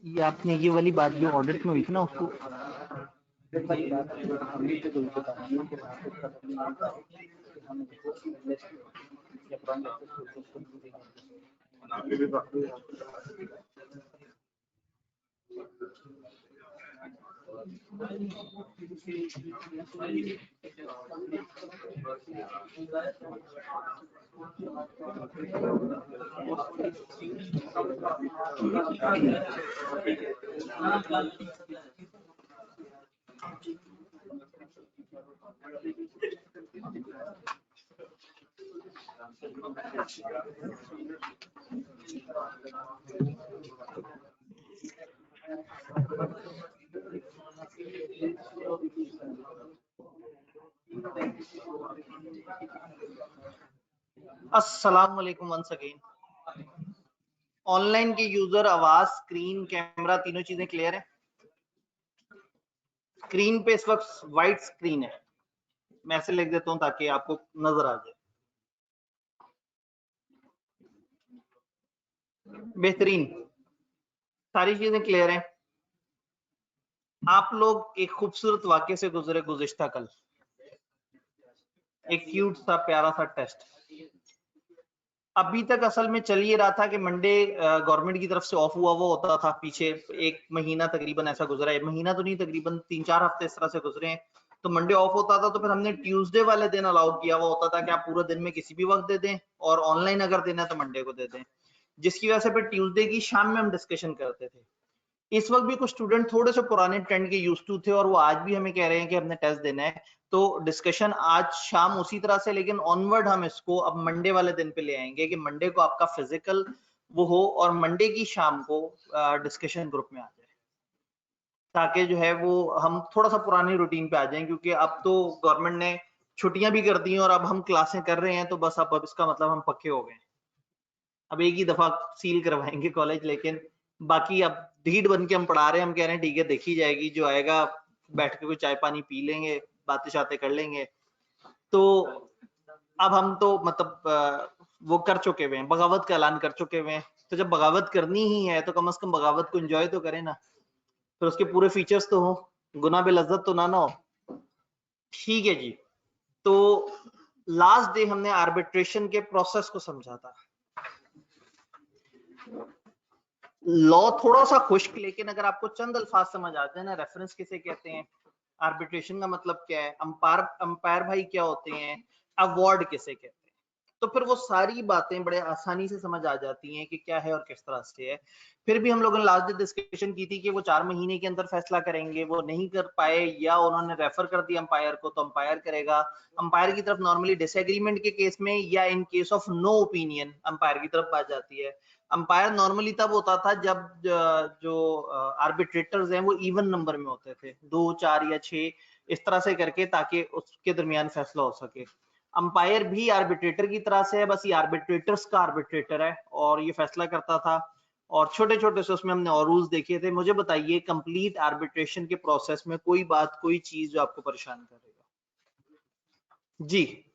ये आपने ये वाली बात जो ऑडिट में हुई थी ना उसको अस्सलाम वालेकुम वंस अगेन। ऑनलाइन के यूजर आवाज, स्क्रीन, कैमरा तीनों चीजें क्लियर है? स्क्रीन पे इस वक्त व्हाइट स्क्रीन है, मैं ऐसे लिख देता हूं ताकि आपको नजर आ जाए। बेहतरीन, सारी चीजें क्लियर हैं। आप लोग एक खूबसूरत वाक्य से गुजरे गुज़िश्ता कल, एक क्यूट सा प्यारा सा टेस्ट। अभी तक असल में चल ये रहा था कि मंडे गवर्नमेंट की तरफ से ऑफ हुआ वो होता था, पीछे एक महीना तकरीबन ऐसा गुजरा है, महीना तो नहीं तकरीबन 3-4 हफ्ते इस तरह से गुजरे हैं। तो मंडे ऑफ होता था तो फिर हमने ट्यूसडे वाले दिन अलाउ किया हुआ होता था कि आप पूरे दिन में किसी भी वक्त दे दें, और ऑनलाइन अगर देना है तो मंडे को दे दें, जिसकी वजह से फिर ट्यूसडे की शाम में हम डिस्कशन करते थे। इस वक्त भी कुछ स्टूडेंट थोड़े से पुराने ट्रेंड के यूज टू थे और वो आज भी हमें कह रहे हैं कि हमने टेस्ट देना है, तो डिस्कशन आज शाम उसी तरह से, लेकिन ऑनवर्ड हम इसको अब मंडे वाले दिन पे ले आएंगे कि मंडे को आपका फिजिकल वो हो और मंडे की शाम को डिस्कशन ग्रुप में आ जाए, ताकि जो है वो हम थोड़ा सा पुरानी रूटीन पे आ जाएं, क्योंकि अब तो गवर्नमेंट ने छुट्टियां भी कर दी हैं और अब हम क्लासें कर रहे हैं, तो बस अब इसका मतलब हम पक्के हो गए। अब एक ही दफा सील करवाएंगे कॉलेज, लेकिन बाकी अब ढीठ बन के हम पढ़ा रहे हैं, हम कह रहे हैं ठीक है देखी जाएगी, जो आएगा बैठ के कोई चाय पानी पी लेंगे, बातें शातें कर लेंगे। तो अब हम तो मतलब वो कर चुके हुए हैं, बगावत का ऐलान कर चुके हुए हैं, तो जब बगावत करनी ही है तो कम से कम बगावत को एंजॉय तो करें ना, फिर उसके पूरे फीचर्स तो हो, गुना बे लज्जत तो ना हो। ठीक है जी, तो लास्ट डे हमने आर्बिट्रेशन के प्रोसेस को समझा था। लॉ थोड़ा सा खुश्क, लेकिन अगर आपको चंद अल्फाज समझ आते हैं ना, रेफरेंस किसे कहते हैं, आर्बिट्रेशन का मतलब क्या है, अंपायर भाई क्या होते हैं, अवार्ड किसे कहते हैं, तो फिर वो सारी बातें बड़े आसानी से समझ आ जाती हैं कि क्या है और किस तरह से है। फिर भी हम लोगों ने लास्ट डे डिस्कशन की थी कि वो 4 महीने के अंदर फैसला करेंगे, वो नहीं कर पाए या उन्होंने रेफर कर दिया अंपायर को तो अंपायर करेगा। अंपायर की तरफ नॉर्मली डिसएग्रीमेंट के केस में या in case of no opinion umpire की तरफ बात जाती है। अंपायर नॉर्मली तब होता था जब जो आर्बिट्रेटर्स हैं वो इवन नंबर में होते थे, 2, 4 या 6 इस तरह से करके, ताकि उसके दरमियान फैसला हो सके। अंपायर भी आर्बिट्रेटर की तरह से है, बस ये आर्बिट्रेटर्स का आर्बिट्रेटर है और ये फैसला करता था, और छोटे छोटे से उसमें हमने और रूल्स देखे थे। मुझे बताइए कंप्लीट आर्बिट्रेशन के प्रोसेस में कोई बात, कोई चीज जो आपको परेशान करेगा? जी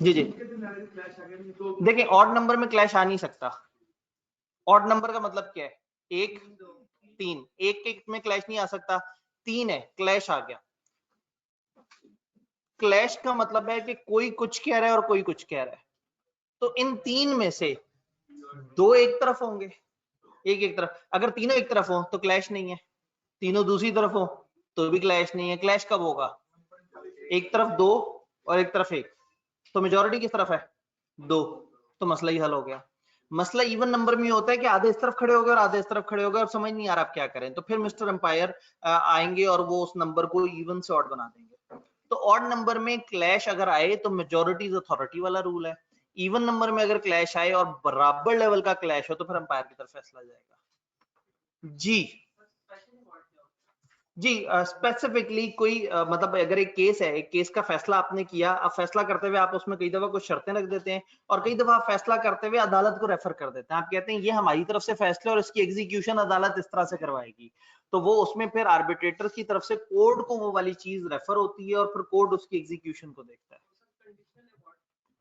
जी जी, देखिए ऑड नंबर में क्लैश आ नहीं सकता। ऑड नंबर का मतलब क्या है, 1, 3, 1 में क्लैश नहीं आ सकता, 3 है क्लैश आ गया। क्लैश का मतलब है कि कोई कुछ कह रहा है और कोई कुछ कह रहा है, तो इन 3 में से 2 एक तरफ होंगे, एक तरफ। अगर तीनों एक तरफ हो तो क्लैश नहीं है, तीनों दूसरी तरफ हो तो भी क्लैश नहीं है। क्लैश कब होगा, एक तरफ 2 और एक तरफ 1, तो मेजॉरिटी किस तरफ है, 2, तो मसला ही हल हो गया। मसला इवन नंबर में होता है कि आधे इस तरफ खड़े हो गए और आधे इस तरफ खड़े हो गए और समझ नहीं आ रहा आप क्या करें, तो फिर मिस्टर अंपायर आएंगे और वो उस नंबर को इवन से ऑड बना देंगे। तो ऑड नंबर में क्लैश अगर आए तो मेजॉरिटी अथॉरिटी वाला रूल है, इवन नंबर में अगर क्लैश आए और बराबर लेवल का क्लैश हो तो फिर अंपायर की तरफ फैसला जाएगा। जी जी, स्पेसिफिकली कोई मतलब अगर एक केस है, एक केस का फैसला आपने किया, अब फैसला करते हुए आप उसमें कई दफा कुछ शर्तें रख देते हैं और कई दफा फैसला करते हुए अदालत को रेफर कर देते हैं। आप कहते हैं ये हमारी तरफ से फैसला और इसकी एग्जीक्यूशन अदालत इस तरह से करवाएगी, तो वो उसमें फिर आर्बिट्रेटर की तरफ से कोर्ट को वो वाली चीज रेफर होती है और फिर कोर्ट उसकी एग्जीक्यूशन को देखता है।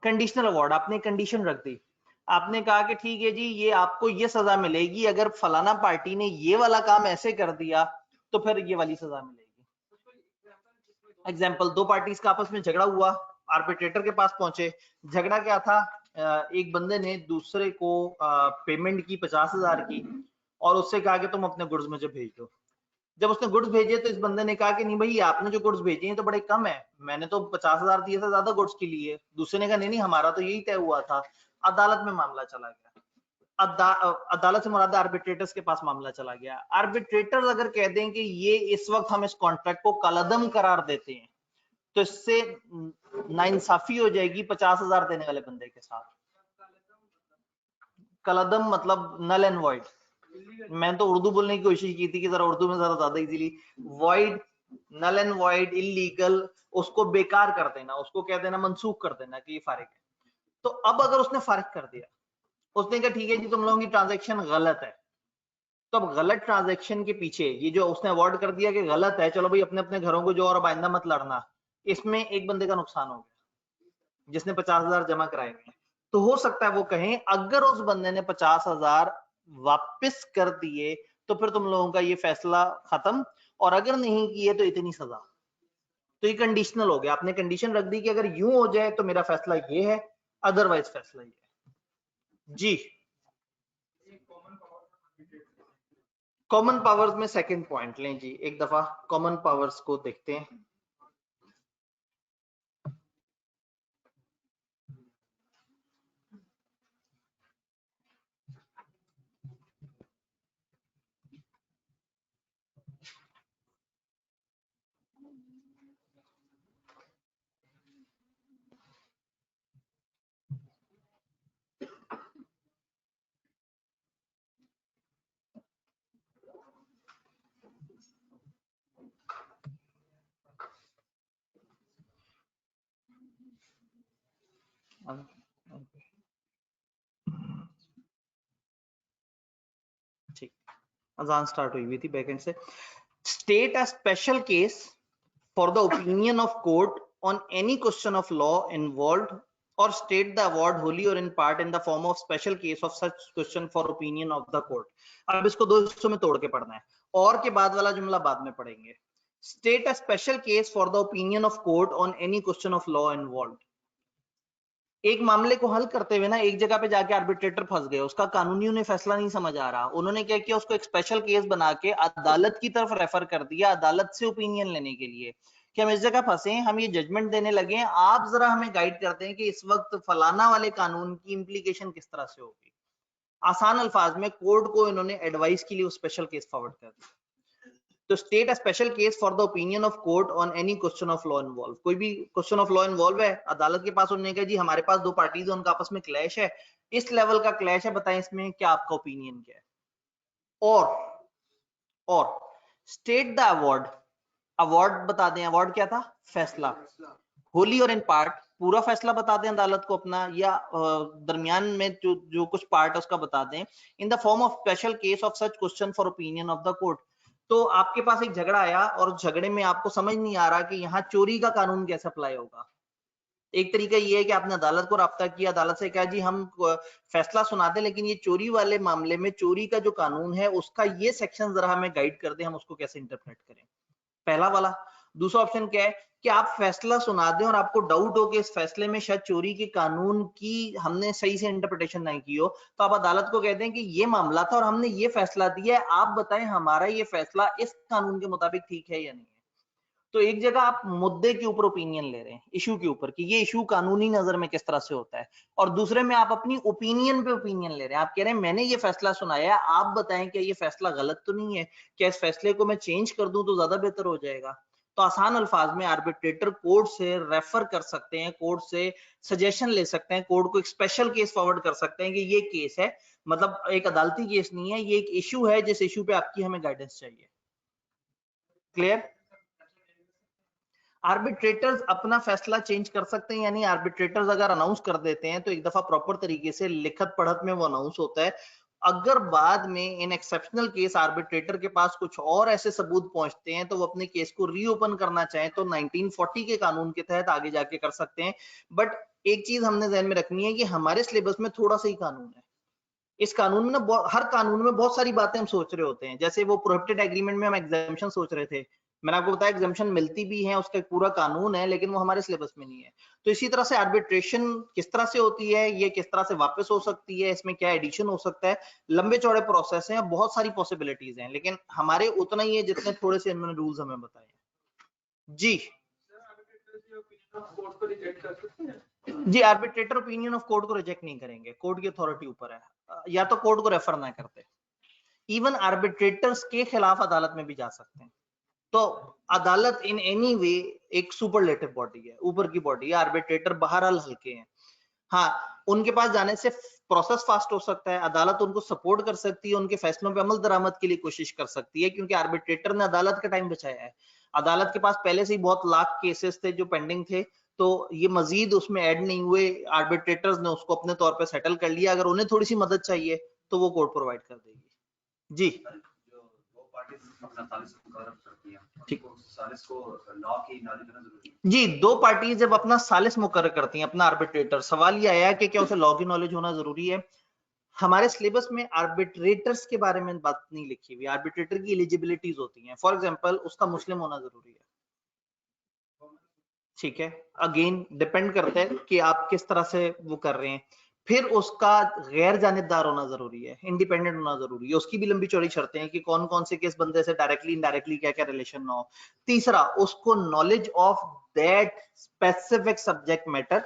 कंडीशनल अवार्ड, आपने कंडीशन रख दी। आपने कहा कि ठीक है जी ये आपको ये सजा मिलेगी अगर फलाना पार्टी ने ये वाला काम ऐसे कर दिया तो फिर ये वाली सजा मिलेगी। एग्जाम्पल, दो पार्टीज का आपस में झगड़ा हुआ, आर्बिट्रेटर के पास पहुंचे। झगड़ा क्या था, एक बंदे ने दूसरे को पेमेंट की 50,000 की और उससे कहा कि तुम अपने गुड्स मुझे भेज दो। जब उसने गुड्स भेजे तो इस बंदे ने कहा कि नहीं भाई आपने जो गुड्स भेजे हैं तो बड़े कम है, मैंने तो 50,000 दिए थे ज्यादा गुड्स के लिए। दूसरे ने कहा नहीं नहीं हमारा तो यही तय हुआ था। अदालत में मामला चला गया। अदालत से मुराद आर्बिट्रेटर्स के पास मामला चला गया। आर्बिट्रेटर्स अगर कह दें कि ये इस वक्त हम इस कॉन्ट्रैक्ट को कलअदम करार देते हैं तो इससे नाइंसाफी हो जाएगी 50,000 देने वाले बंदे के साथ। कलअदम मतलब नल एंड वॉइड। मैं तो उर्दू बोलने की कोशिश की थी कि जरा उर्दू में ज्यादा easily, void, null and void, illegal, उसको बेकार कर देना, उसको कह देना, मनसूख कर देना कि ये फारिग है। तो अब अगर उसने फारिग कर दिया, उसने कहा ठीक है जी तुम लोगों की ट्रांजैक्शन गलत है, तो अब गलत ट्रांजैक्शन के पीछे ये जो उसने अवॉर्ड कर दिया कि गलत है, चलो भाई अपने अपने घरों को जो और आइंदा मत लड़ना, इसमें एक बंदे का नुकसान हो गया जिसने 50,000 जमा कराए हुए। तो हो सकता है वो कहें अगर उस बंदे ने 50,000 वापस कर दिए तो फिर तुम लोगों का ये फैसला खत्म, और अगर नहीं किए तो इतनी सजा। तो ये कंडीशनल हो गया, आपने कंडीशन रख दी कि अगर यूं हो जाए तो मेरा फैसला ये है, अदरवाइज फैसला ये है। जी कॉमन पावर्स में सेकंड पॉइंट लें जी, एक दफा कॉमन पावर्स को देखते हैं। ठीक, अजान स्टार्ट हुई थी बैकेंड से। State a special case for the opinion of court on any question of law involved, और स्टेट द अवार्ड होली और in part in the form of special case of such question for opinion of the court. अब इसको दो हिस्सों में तोड़ के पढ़ना है, और के बाद वाला जुमला बाद में पढ़ेंगे। State a special case for the opinion of court on any question of law involved. एक मामले को हल करते हुए ना एक जगह पे जाके आर्बिट्रेटर फंस गए, उसका कानूनी उन्हें फैसला नहीं समझ आ रहा, उन्होंने क्या किया, उसको एक स्पेशल केस बना के अदालत की तरफ रेफर कर दिया, अदालत से ओपिनियन लेने के लिए कि हम इस जगह फंसे हैं, हम ये जजमेंट देने लगे हैं, आप जरा हमें गाइड करते हैं कि इस वक्त फलाना वाले कानून की इंप्लीकेशन किस तरह से होगी। आसान अल्फाज में कोर्ट को इन्होंने एडवाइस के लिए स्पेशल केस फॉरवर्ड कर दिया। तो state a special case for the opinion of court on any question of law involve. कोई भी क्वेश्चन ऑफ लॉ इन्वॉल्व है, अदालत के पास उन्होंने कहा जी हमारे पास दो पार्टीज है, उनका आपस में क्लैश है, इस लेवल का क्लैश है, बताएं इसमें क्या आपका ओपिनियन क्या है। और स्टेट द अवार्ड, अवार्ड बता दें, अवार्ड क्या था, फैसला। होली और इन पार्ट, पूरा फैसला बता दें अदालत को अपना, या दरमियान में जो कुछ पार्ट है उसका बता दें, in the form of special case of such question for opinion of the court. तो आपके पास एक झगड़ा आया और झगड़े में आपको समझ नहीं आ रहा कि यहाँ चोरी का कानून कैसे अप्लाई होगा। एक तरीका ये है कि आपने अदालत को राब्ता किया, अदालत से कहा जी हम फैसला सुना दें लेकिन ये चोरी वाले मामले में चोरी का जो कानून है उसका ये सेक्शन जरा हमें गाइड कर दें, हम उसको कैसे इंटरप्रेट करें, पहला वाला। दूसरा ऑप्शन क्या है कि आप फैसला सुना दें और आपको डाउट हो कि इस फैसले में शायद चोरी के कानून की हमने सही से इंटरप्रिटेशन नहीं की हो, तो आप अदालत को कहते हैं कि ये मामला था और हमने ये फैसला दिया है, आप बताएं हमारा ये फैसला इस कानून के मुताबिक ठीक है या नहीं है। तो एक जगह आप मुद्दे के ऊपर ओपिनियन ले रहे हैं, इशू के ऊपर, कि ये इशू कानूनी नजर में किस तरह से होता है, और दूसरे में आप अपनी ओपिनियन पे ओपिनियन ले रहे हैं, आप कह रहे हैं मैंने ये फैसला सुनाया, आप बताएं कि ये फैसला गलत तो नहीं है, क्या इस फैसले को मैं चेंज कर दूं तो ज्यादा बेहतर हो जाएगा। तो आसान अल्फाज में आर्बिट्रेटर कोर्ट से रेफर कर सकते हैं, कोर्ट से सजेशन ले सकते हैं, कोर्ट को एक स्पेशल केस फॉरवर्ड कर सकते हैं कि ये केस है, मतलब एक अदालती केस नहीं है, ये एक इशू है जिस इशू पे आपकी हमें गाइडेंस चाहिए। क्लियर? आर्बिट्रेटर्स अपना फैसला चेंज कर सकते हैं, यानी आर्बिट्रेटर्स अगर अनाउंस कर देते हैं तो एक दफा प्रॉपर तरीके से लिखत पढ़त में वो अनाउंस होता है। अगर बाद में इन एक्सेप्शनल केस आर्बिट्रेटर के पास कुछ और ऐसे सबूत पहुंचते हैं तो वो अपने केस को रीओपन करना चाहें तो 1940 के कानून के तहत आगे जाके कर सकते हैं। बट एक चीज हमने ध्यान में रखनी है कि हमारे सिलेबस में थोड़ा सा ही कानून है। इस कानून में ना हर कानून में बहुत सारी बातें हम सोच रहे होते हैं। जैसे वो प्रोहिबिटेड एग्रीमेंट में हम एग्जाम्पशन सोच रहे थे, मैंने आपको बताया एग्जाम्पशन मिलती भी है, उसका एक पूरा कानून है, लेकिन वो हमारे सिलेबस में नहीं है। तो इसी तरह से आर्बिट्रेशन किस तरह से होती है, ये किस तरह से वापस हो सकती है, इसमें क्या एडिशन हो सकता है, लंबे चौड़े प्रोसेस हैं, बहुत सारी पॉसिबिलिटीज हैं, लेकिन हमारे उतना ही है जितने थोड़े से इन्होंने रूल्स हमें बताए हैं। जी जी, आर्बिट्रेटर ओपिनियन ऑफ कोर्ट को रिजेक्ट नहीं करेंगे, कोर्ट की अथॉरिटी ऊपर है, या तो कोर्ट को रेफर ना करते। इवन आर्बिट्रेटर्स के खिलाफ अदालत में भी जा सकते हैं। तो अदालत इन एनी वे एक सुपरलेटिव बॉडी है, ऊपर की बॉडी है, आर्बिट्रेटर बहरहाल हल्के हैं। हाँ, उनके पास जाने से प्रोसेस फास्ट हो सकता है, अदालत उनको सपोर्ट कर सकती है, उनके फैसलों पे अमल दरामद के लिए कोशिश कर सकती है, क्योंकि आर्बिट्रेटर ने अदालत का टाइम बचाया है। अदालत के पास पहले से ही बहुत लाख केसेस थे जो पेंडिंग थे, तो ये मजीद उसमें ऐड नहीं हुए, आर्बिट्रेटर्स ने उसको अपने तौर पे सेटल कर लिया। अगर उन्हें थोड़ी सी मदद चाहिए तो वो कोर्ट प्रोवाइड कर देगी। जी जी, दो पार्टी जब अपना सालिस मुकर्रर करती हैं, अपना आर्बिट्रेटर, सवाल ये आया कि क्या उसे लॉ की नॉलेज होना जरूरी है। हमारे सिलेबस में आर्बिट्रेटर्स के बारे में बात नहीं लिखी हुई, आर्बिट्रेटर की एलिजिबिलिटीज होती हैं। फॉर एग्जांपल, उसका मुस्लिम होना जरूरी है, ठीक है, अगेन डिपेंड करता है कि आप किस तरह से वो कर रहे हैं। फिर उसका गैर जानिबदार होना जरूरी है, इंडिपेंडेंट होना जरूरी है, उसकी भी लंबी चौड़ी शर्तें हैं कि कौन कौन से किस बंदे से डायरेक्टली इनडायरेक्टली क्या क्या रिलेशन ना हो। तीसरा, उसको knowledge of that specific subject matter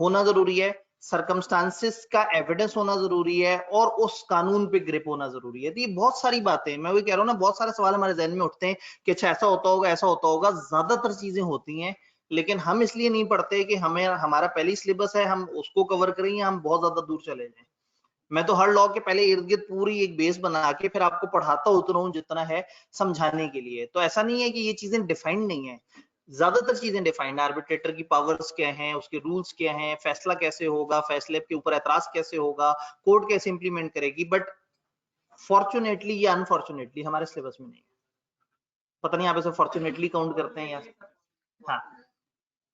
होना जरूरी है, सरकमस्टांसिस का एविडेंस होना जरूरी है, और उस कानून पे ग्रिप होना जरूरी है। तो ये बहुत सारी बातें, मैं वही कह रहा हूँ ना, बहुत सारे सवाल हमारे जहन में उठते हैं कि अच्छा ऐसा होता होगा, ऐसा होता होगा, ज्यादातर चीजें होती हैं, लेकिन हम इसलिए नहीं पढ़ते कि हमें हमारा पहली सिलेबस है, हम उसको कवर करें, हम बहुत ज्यादा दूर चले जाएं। मैं तो हर लॉ के पहले इर्द गिर्द पूरी एक बेस बना के फिर आपको पढ़ाता उतना हूं जितना है समझाने के लिए। तो ऐसा नहीं है कि ये चीजें डिफाइंड नहीं है, ज्यादातर चीजें डिफाइंड है। आर्बिट्रेटर की पावर्स क्या हैं, उसके रूल्स क्या हैं, फैसला कैसे होगा, फैसले के ऊपर एतराज कैसे होगा, कोर्ट कैसे इंप्लीमेंट करेगी, बट फॉर्चुनेटली या अनफॉर्चुनेटली हमारे सिलेबस में नहीं है। पता नहीं आप इसे फॉर्चुनेटली काउंट करते हैं या। हाँ,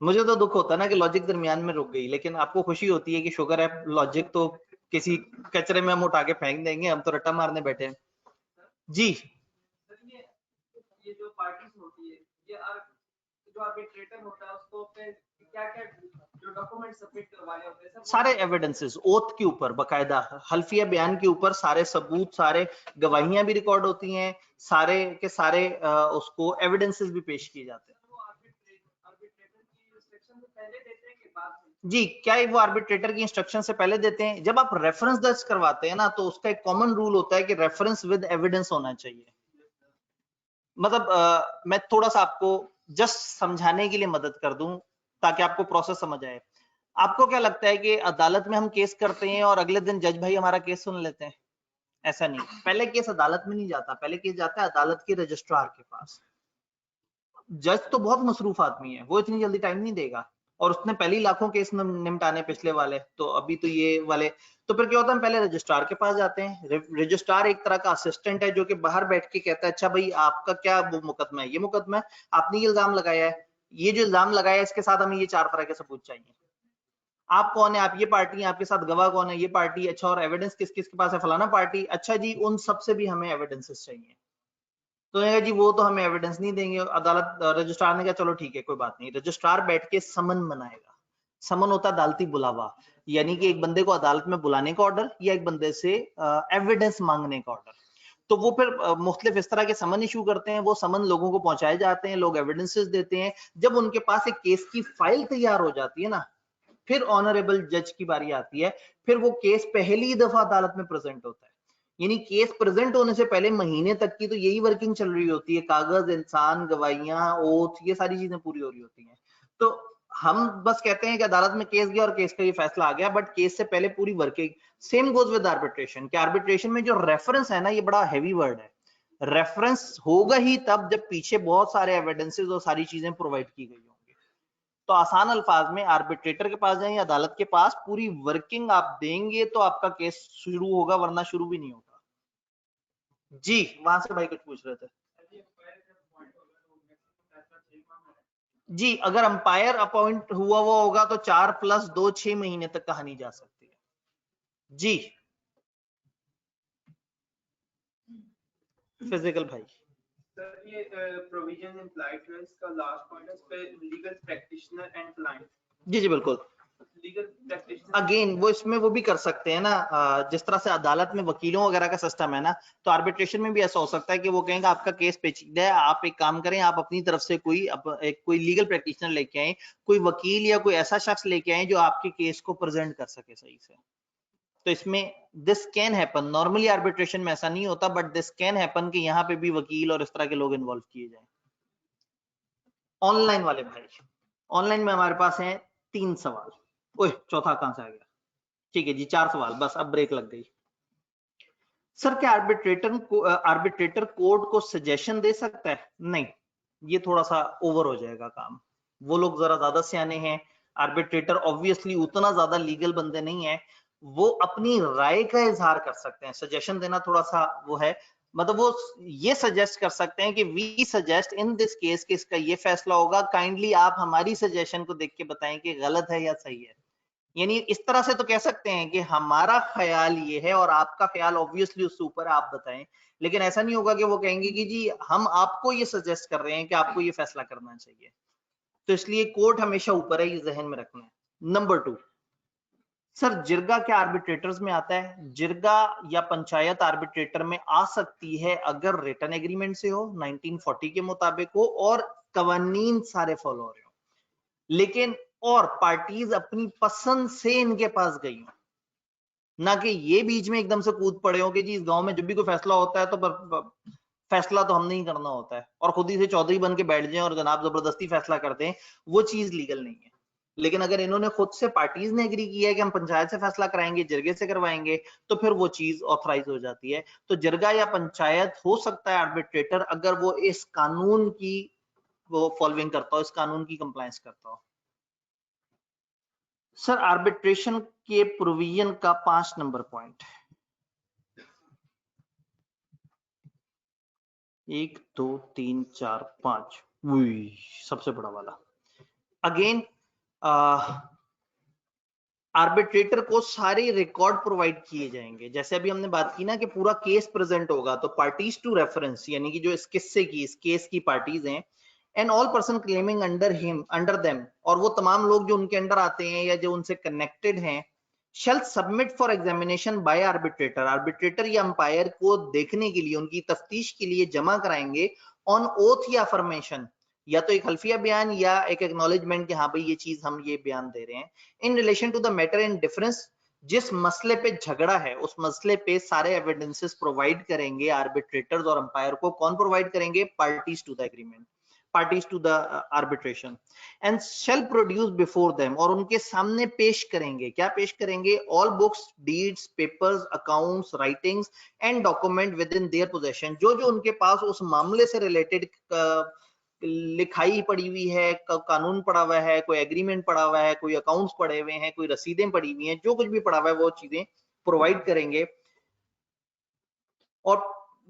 मुझे तो दुख होता है ना कि लॉजिक दरमियान में रुक गई, लेकिन आपको खुशी होती है कि शुगर है, लॉजिक तो किसी कचरे में हम उठा के फेंक देंगे, हम तो रट्टा मारने बैठे हैं। जी, ये जो पार्टीज होती है, ये जो आर्बिट्रेटर होता है उसको क्या-क्या जो डॉक्यूमेंट सबमिट करवाने होते हैं, सारे एविडेंसेस ओथ के ऊपर, बकायदा हल्फिया बयान के ऊपर सारे सबूत, सारे गवाहियां भी रिकॉर्ड होती हैं, सारे के सारे उसको एविडेंसेस भी पेश किए जाते हैं। जी, क्या वो आर्बिट्रेटर की इंस्ट्रक्शन से पहले देते हैं? जब आप रेफरेंस दर्ज करवाते हैं ना, तो उसका एक कॉमन रूल होता है कि रेफरेंस विद एविडेंस होना चाहिए। मतलब मैं थोड़ा सा आपको जस्ट समझाने के लिए मदद कर दूं ताकि आपको प्रोसेस समझ आए। आपको क्या लगता है कि अदालत में हम केस करते हैं और अगले दिन जज भाई हमारा केस सुन लेते हैं? ऐसा नहीं, पहले केस अदालत में नहीं जाता, पहले केस जाता है अदालत के रजिस्ट्रार के पास। जज तो बहुत मसरूफ आदमी है, वो इतनी जल्दी टाइम नहीं देगा, और उसने पहले ही लाखों केस निपटाने पिछले वाले, तो अभी तो ये वाले। तो फिर क्या होता है, पहले रजिस्ट्रार के पास जाते हैं। रजिस्ट्रार एक तरह का असिस्टेंट है जो कि बाहर बैठ के कहता है अच्छा भाई आपका क्या वो मुकदमा है, ये मुकदमा है, आपने ये इल्जाम लगाया है, ये जो इल्जाम लगाया है इसके साथ हमें ये 4 तरह के सबूत चाहिए। आप कौन है, आप ये पार्टी है, आपके साथ गवाह कौन है, ये पार्टी, अच्छा और एविडेंस किस किस के पास है, फलाना पार्टी, अच्छा जी उन सबसे भी हमें एविडेंसेस चाहिए। तो जी वो तो हमें एविडेंस नहीं देंगे। अदालत रजिस्ट्रार ने कहा चलो ठीक है कोई बात नहीं, रजिस्ट्रार बैठ के समन बनाएगा। समन होता है अदालती बुलावा, यानी कि एक बंदे को अदालत में बुलाने का ऑर्डर या एक बंदे से एविडेंस मांगने का ऑर्डर। तो वो फिर मुख्तलिफ इस तरह के समन इशू करते हैं, वो समन लोगों को पहुंचाए जाते हैं, लोग एविडेंसेस देते हैं। जब उनके पास एक केस की फाइल तैयार हो जाती है ना, फिर ऑनरेबल जज की बारी आती है, फिर वो केस पहली दफा अदालत में प्रेजेंट होता है। यानी केस प्रेजेंट होने से पहले महीने तक की तो यही वर्किंग चल रही होती है, कागज, इंसान, गवाहियां, ओथ, ये सारी चीजें पूरी हो रही होती हैं। तो हम बस कहते हैं कि अदालत में केस गया और केस का ये फैसला आ गया, बट केस से पहले पूरी working. Same goes with arbitration, कि आर्बिट्रेशन में जो रेफरेंस है ना, ये बड़ा हैवी वर्ड है। रेफरेंस होगा ही तब जब पीछे बहुत सारे एविडेंसेस और सारी चीजें प्रोवाइड की गई होंगी। तो आसान अल्फाज में आर्बिट्रेटर के पास जाएं या अदालत के पास, पूरी वर्किंग आप देंगे तो आपका केस शुरू होगा, वरना शुरू भी नहीं होगा। जी, वहां से भाई कुछ पूछ रहे थे। जी, अगर अंपायर अपॉइंट हुआ होगा तो 4 + 2 6 महीने तक कहानी जा सकती है। जी फिजिकल भाई। सर ये प्रोविजन इम्प्लाइड ट्रेंड्स का लास्ट पॉइंट है, इस पे लीगल प्रैक्टिशनर एंड क्लाइंट। जी जी बिल्कुल। लीगल प्रैक्टिशनर अगेन वो इसमें वो भी कर सकते हैं ना, जिस तरह से अदालत में वकीलों वगैरह का सिस्टम है ना, तो आर्बिट्रेशन में भी ऐसा हो सकता है कि वो कहेंगे आपका केस पेचीदा है, आप एक काम करें, आप अपनी तरफ से कोई लीगल प्रैक्टिशनर लेके आए, कोई वकील या कोई ऐसा शख्स लेके आए जो आपके केस को प्रेजेंट कर सके सही से। तो इसमें this can happen, normally arbitration में ऐसा नहीं होता, बट दिस कैन हैपन कि यहाँ पे भी वकील और इस तरह के लोग इन्वॉल्व किए जाए। ऑनलाइन वाले भाई, ऑनलाइन में हमारे पास हैं 3 सवाल। ओए चौथा कहां से आ गया? ठीक है जी, 4 सवाल बस, अब ब्रेक लग गई। सर क्या आर्बिट्रेटर कोर्ट को सजेशन दे सकता है? नहीं, ये थोड़ा सा ओवर हो जाएगा काम, वो लोग जरा ज्यादा सियाने हैं। आर्बिट्रेटर ऑब्वियसली उतना ज्यादा लीगल बंदे नहीं है, वो अपनी राय का इजहार कर सकते हैं, सजेशन देना थोड़ा सा वो है, मतलब वो ये सजेस्ट कर सकते हैं कि we suggest in this case कि इसका ये फैसला होगा, काइंडली आप हमारी सजेशन को देख के बताएं कि गलत है या सही है। यानी इस तरह से तो कह सकते हैं कि हमारा ख्याल ये है और आपका ख्याल ऑब्वियसली उससे ऊपर, आप बताएं। लेकिन ऐसा नहीं होगा कि वो कहेंगे कि जी हम आपको ये सजेस्ट कर रहे हैं कि आपको ये फैसला करना चाहिए। तो इसलिए कोर्ट हमेशा ऊपर है, ये जहन में रखना है। नंबर 2, सर जिरगा क्या आर्बिट्रेटर्स में आता है? जिरगा या पंचायत आर्बिट्रेटर में आ सकती है अगर रिटन एग्रीमेंट से हो, 1940 के मुताबिक हो और कवानीन सारे फॉलो हो रहे हो, लेकिन और पार्टीज अपनी पसंद से इनके पास गई हो, ना कि ये बीच में एकदम से कूद पड़े हो कि जी इस गांव में जब भी कोई फैसला होता है तो फैसला तो हमने ही करना होता है, और खुद ही से चौधरी बन के बैठ जाएं और जनाब जबरदस्ती फैसला कर दें, वो चीज लीगल नहीं है। लेकिन अगर इन्होंने खुद से, पार्टीज ने एग्री किया है कि हम पंचायत से फैसला कराएंगे, जिरगे से करवाएंगे, तो फिर वो चीज ऑथराइज हो जाती है। तो जिरगा या पंचायत हो सकता है आर्बिट्रेटर अगर वो इस कानून की वो फॉलोइंग करता हो, इस कानून की कंप्लायंस करता हो। सर आर्बिट्रेशन के प्रोविजन का 5 नंबर पॉइंट, 1 2 3 4 5, सबसे बड़ा वाला। अगेन आर्बिट्रेटर को सारे रिकॉर्ड प्रोवाइड किए जाएंगे, जैसे अभी हमने बात की ना कि पूरा केस प्रेजेंट होगा, तो पार्टीज टू रेफरेंस यानी कि जो इस किस्से की, इस केस की पार्टीज हैं, and all person claiming under them, और वो तमाम लोग जो उनके अंडर आते हैं या जो उनसे कनेक्टेड हैं, shall submit for examination by arbitrator, arbitrator या अंपायर को देखने के लिए, उनकी तफ्तीश के लिए जमा कराएंगे ऑन ओथ या अफर्मेशन, या तो एक हल्फिया बयान या एक एक्नॉलेजमेंट कि हाँ भाई ये चीज हम ये बयान दे रहे हैं, in relation to the matter in difference, जिस मसले पे झगड़ा है उस मसले पे सारे एविडेंसेस प्रोवाइड करेंगे आर्बिट्रेटर्स और अंपायर को। कौन प्रोवाइड करेंगे? Parties to the agreement, parties to the arbitration, and shall produce before them, और उनके सामने पेश करेंगे। क्या पेश करेंगे? All books, deeds, papers, accounts, writings and document within their possession, जो जो उनके पास उस मामले से रिलेटेड लिखाई पड़ी हुई है, कानून पड़ा हुआ है, कोई एग्रीमेंट पड़ा हुआ है, कोई अकाउंट्स पड़े हुए हैं, कोई रसीदें पड़ी हुई हैं, जो कुछ भी पड़ा हुआ है वो चीजें प्रोवाइड करेंगे। और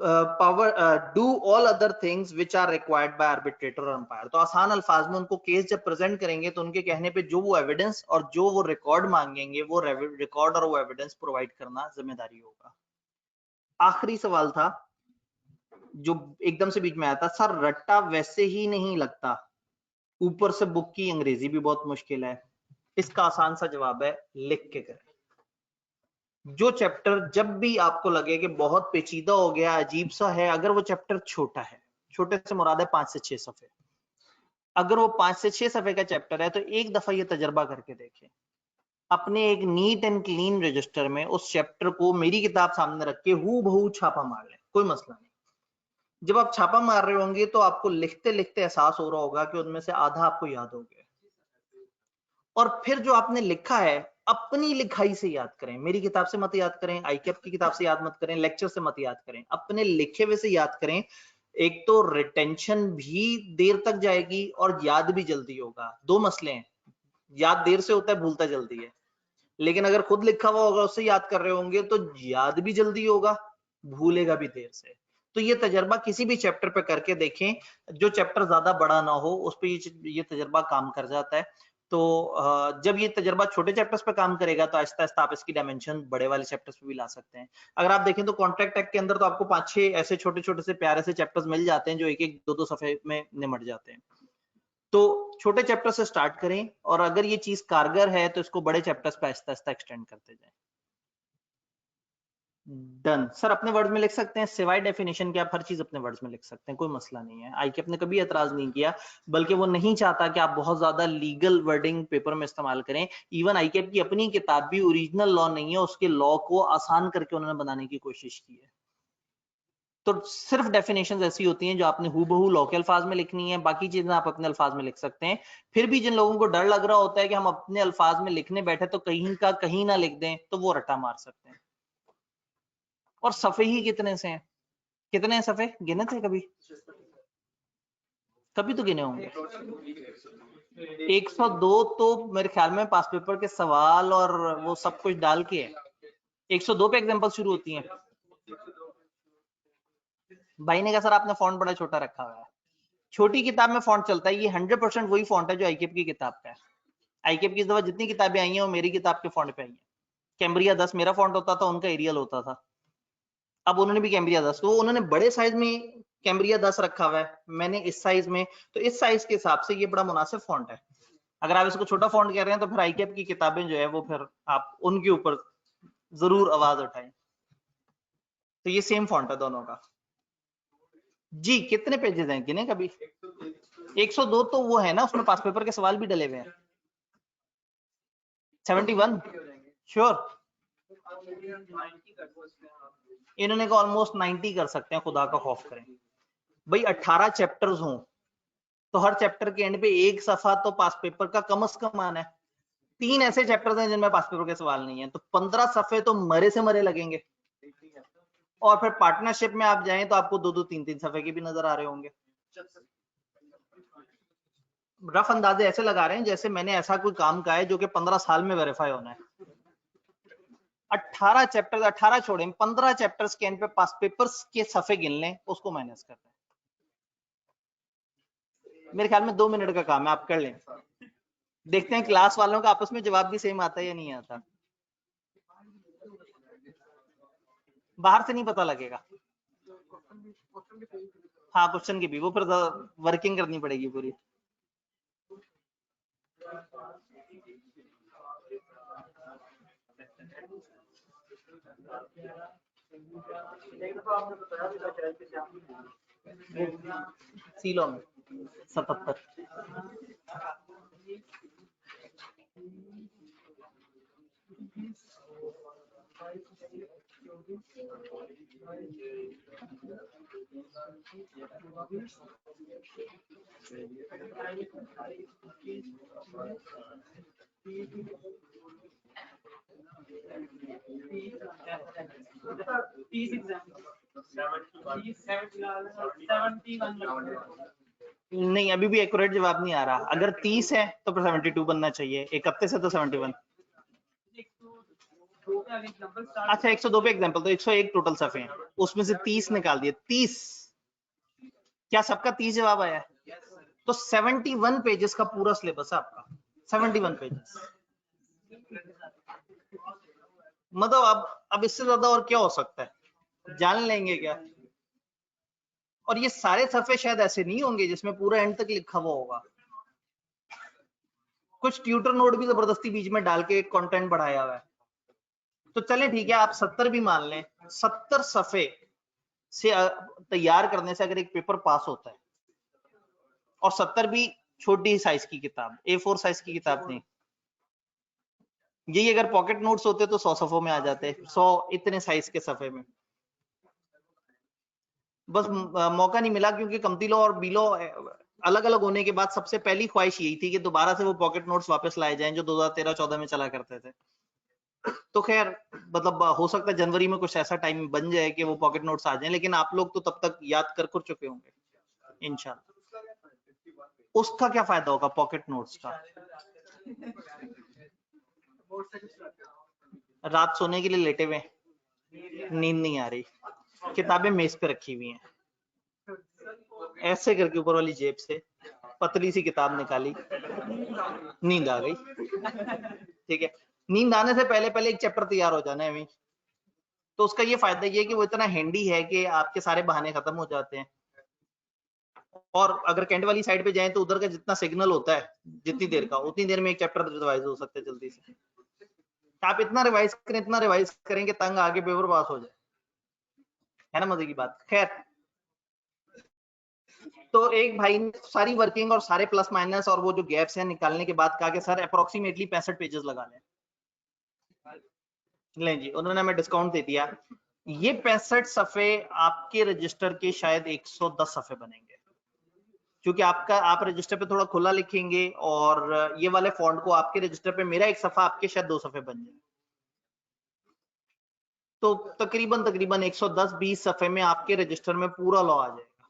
power do all other things which are required by arbitrator और अंपायर। तो आसान अल्फाज में उनको केस जब प्रेजेंट करेंगे तो उनके कहने पे जो वो एविडेंस और जो वो रिकॉर्ड मांगेंगे, वो रिकॉर्ड और वो एविडेंस प्रोवाइड करना जिम्मेदारी होगा। आखिरी सवाल था जो एकदम से बीच में आया था, सर रट्टा वैसे ही नहीं लगता, ऊपर से बुक की अंग्रेजी भी बहुत मुश्किल है। इसका आसान सा जवाब है, लिख के करें। जो चैप्टर जब भी आपको लगे कि बहुत पेचीदा हो गया, अजीब सा है, अगर वो चैप्टर छोटा है, छोटे से मुराद है 5 से 6 सफे, अगर वो 5 से 6 सफे का चैप्टर है तो एक दफा ये तजर्बा करके देखें, अपने एक नीट एंड क्लीन रजिस्टर में उस चैप्टर को मेरी किताब सामने रख के हू बहू छापा मार लें, कोई मसला नहीं। जब आप छापा मार रहे होंगे तो आपको लिखते लिखते एहसास हो रहा होगा कि उनमें से आधा आपको याद हो गया, और फिर जो आपने लिखा है अपनी लिखाई से याद करें, मेरी किताब से मत याद करें, आईकेप की किताब से याद मत करें, लेक्चर से मत याद करें, अपने लिखे हुए से याद करें। एक तो रिटेंशन भी देर तक जाएगी और याद भी जल्दी होगा। दो मसले हैं, याद देर से होता है, भूलता जल्दी है, लेकिन अगर खुद लिखा हुआ होगा उससे याद कर रहे होंगे तो याद भी जल्दी होगा, भूलेगा भी देर से। तो ये तजर्बा किसी भी चैप्टर पे करके देखें, जो चैप्टर ज्यादा बड़ा ना हो उस पे ये तजर्बा काम कर जाता है। तो जब ये तजर्बा छोटे चैप्टर्स पे काम करेगा तो आहिस्ता आहिस्ता आप इसकी डायमेंशन बड़े वाले चैप्टर्स पे भी ला सकते हैं। अगर आप देखें तो कॉन्ट्रैक्ट एक्ट के अंदर तो आपको 5-6 ऐसे छोटे छोटे से प्यारे से चैप्टर्स मिल जाते हैं जो एक एक 2-2 सफे में निमट जाते हैं। तो छोटे चैप्टर से स्टार्ट करें और अगर ये चीज कारगर है तो इसको बड़े चैप्टर्स पे आहिस्ता आहिस्ता एक्सटेंड करते जाएं। डन सर, अपने वर्ड्स में लिख सकते हैं, सिवाय डेफिनेशन के आप हर चीज अपने वर्ड्स में लिख सकते हैं, कोई मसला नहीं है। आईकेप ने कभी एतराज नहीं किया, बल्कि वो नहीं चाहता कि आप बहुत ज्यादा लीगल वर्डिंग पेपर में इस्तेमाल करें। इवन आईकेप की अपनी किताब भी ओरिजिनल लॉ नहीं है, उसके लॉ को आसान करके उन्होंने बनाने की कोशिश की है। तो सिर्फ डेफिनेशंस ऐसी होती हैं जो आपने हूबहू लॉ के अल्फाज में लिखनी है, बाकी चीजें आप अपने अल्फाज में लिख सकते हैं। फिर भी जिन लोगों को डर लग रहा होता है कि हम अपने अल्फाज में लिखने बैठे तो कहीं का कहीं ना लिख दें, तो वो रट्टा मार सकते हैं। और सफे ही कितने से हैं, कितने हैं सफे गिने थे कभी? कभी तो गिने होंगे। 102 तो मेरे ख्याल में पास पेपर के सवाल और वो सब कुछ डाल के है। 102 पे एग्जांपल शुरू होती हैं। भाई ने कहा सर आपने फॉन्ट बड़ा छोटा रखा हुआ है। छोटी किताब में फॉन्ट चलता है, ये 100% वही फॉन्ट है जो आईकेप की किताब का है। आईकेप की इस दफा जितनी किताबें आई हैं वो मेरी किताब के फॉन्ट पे आई हैं। कैम्ब्रिया 10 मेरा फॉन्ट होता था, उनका एरियल होता था। अब उन्होंने भी कैम्ब्रिया 10, तो उन्होंने बड़े साइज में कैम्ब्रिया 10 रखा हुआ है, मैंने इस साइज में, तो इस साइज के हिसाब से ये बड़ा मुनासिब फॉन्ट है। अगर आप इसको छोटा फॉन्ट कह रहे हैं तो फिर आईकेप की किताबें जो है वो फिर आप उनके ऊपर जरूर आवाज उठाएं। तो ये सेम फॉन्ट है दोनों का। जी कितने पेजेस हैं गिने कभी? 102 तो वो है ना, उसमें पास पेपर के सवाल भी डले हुए हैं। 71 श्योर? इन्होंने को ऑलमोस्ट 90 कर सकते हैं, खुदा का खौफ करें भाई। 18 चैप्टर्स हों तो हर चैप्टर के एंड पे एक सफा तो पास पेपर का कम से कम आना है। 3 ऐसे चैप्टर्स हैं जिनमें पास पेपर के सवाल नहीं है, तो 15 सफे तो मरे से मरे लगेंगे। और फिर पार्टनरशिप में आप जाएं तो आपको 2-2 3-3 सफे के भी नजर आ रहे होंगे। रफ अंदाजे ऐसे लगा रहे हैं जैसे मैंने ऐसा कोई काम का है जो कि 15 साल में वेरीफाई होना है। 18 चैप्टर, 18 छोड़े, 15 चैप्टर्स के एंड पे पास पेपर्स के सफे गिन लें, उसको माइनस करते हैं। मेरे ख्याल में 2 मिनट का काम है, आप कर लें। देखते हैं क्लास वालों का आपस में जवाब भी सेम आता है या नहीं आता। बाहर से नहीं पता लगेगा। हाँ क्वेश्चन की भी, वो फिर वर्किंग करनी पड़ेगी पूरी। सीलो में 77 नहीं, अभी भी एक्यूरेट जवाब नहीं आ रहा। अगर 30 है तो फिर 72 बनना चाहिए, 71 से तो 71। अच्छा 102 पे एग्जांपल, तो 101 टोटल सफे हैं, उसमें से 30 निकाल दिए। 30 क्या सबका 30 जवाब आया है? तो 71 पेजेस का पूरा सिलेबस है आपका। 71 पेजेस मतलब अब इससे ज्यादा और क्या हो सकता है, जान लेंगे क्या? और ये सारे सफे शायद ऐसे नहीं होंगे जिसमें पूरा एंड तक लिखा हुआ होगा। कुछ ट्यूटर नोट भी जबरदस्ती बीच में डाल के कंटेंट बढ़ाया हुआ है। तो चलें ठीक है, आप 70 भी मान लें। 70 सफे से तैयार करने से अगर एक पेपर पास होता है, और 70 भी छोटी साइज की किताब, A4 साइज की किताब नहीं, यही अगर पॉकेट नोट्स होते तो 100 सफों में आ जाते, 100 इतने साइज के सफे में। बस मौका नहीं मिला, क्योंकि कमती लॉ और बीलो अलग अलग होने के बाद सबसे पहली ख्वाहिश यही थी कि दोबारा से वो पॉकेट नोट्स वापस लाए जाएं जो 2013-14 में चला करते थे। तो खैर मतलब हो सकता है जनवरी में कुछ ऐसा टाइम बन जाए कि वो पॉकेट नोट्स आ जाएं, लेकिन आप लोग तो तब तक याद कर चुके होंगे इंशाल्लाह। उसका क्या फायदा होगा पॉकेट नोट्स का? रात सोने के लिए लेटे हुए, नींद नहीं आ रही, किताबें मेज पे रखी हुई हैं, ऐसे करके ऊपर वाली जेब से पतली सी किताब निकाली, नींद आ गई। ठीक है, नींद आने से पहले पहले एक चैप्टर तैयार हो जाना है। तो उसका ये फायदा ये है कि वो इतना हैंडी है कि आपके सारे बहाने खत्म हो जाते हैं। और अगर कैंट वाली साइड पे जाएं तो उधर का जितना सिग्नल होता है जितनी देर का, उतनी देर में एक चैप्टर रिवाइज हो सकते हैं जल्दी से। आप इतना रिवाइज करें कि तंग आगे पेपर पास हो जाए, है ना मजे की बात। खैर, तो एक भाई ने सारी वर्किंग और सारे प्लस माइनस और वो जो गैप्स हैं निकालने के बाद कहा कि सर अप्रोक्सीमेटली 65 पेजेस लगा लें। लें जी, उन्होंने हमें डिस्काउंट दे दिया। ये 65 सफे आपके रजिस्टर के शायद 110 सफे बनेंगे, क्योंकि आप रजिस्टर पे थोड़ा खुला लिखेंगे और ये वाले फॉन्ट को आपके रजिस्टर पे मेरा एक सफा आपके शायद 2 सफे बन जाए। तो तकरीबन 110-20 सफे में आपके रजिस्टर में पूरा लॉ आ जाएगा।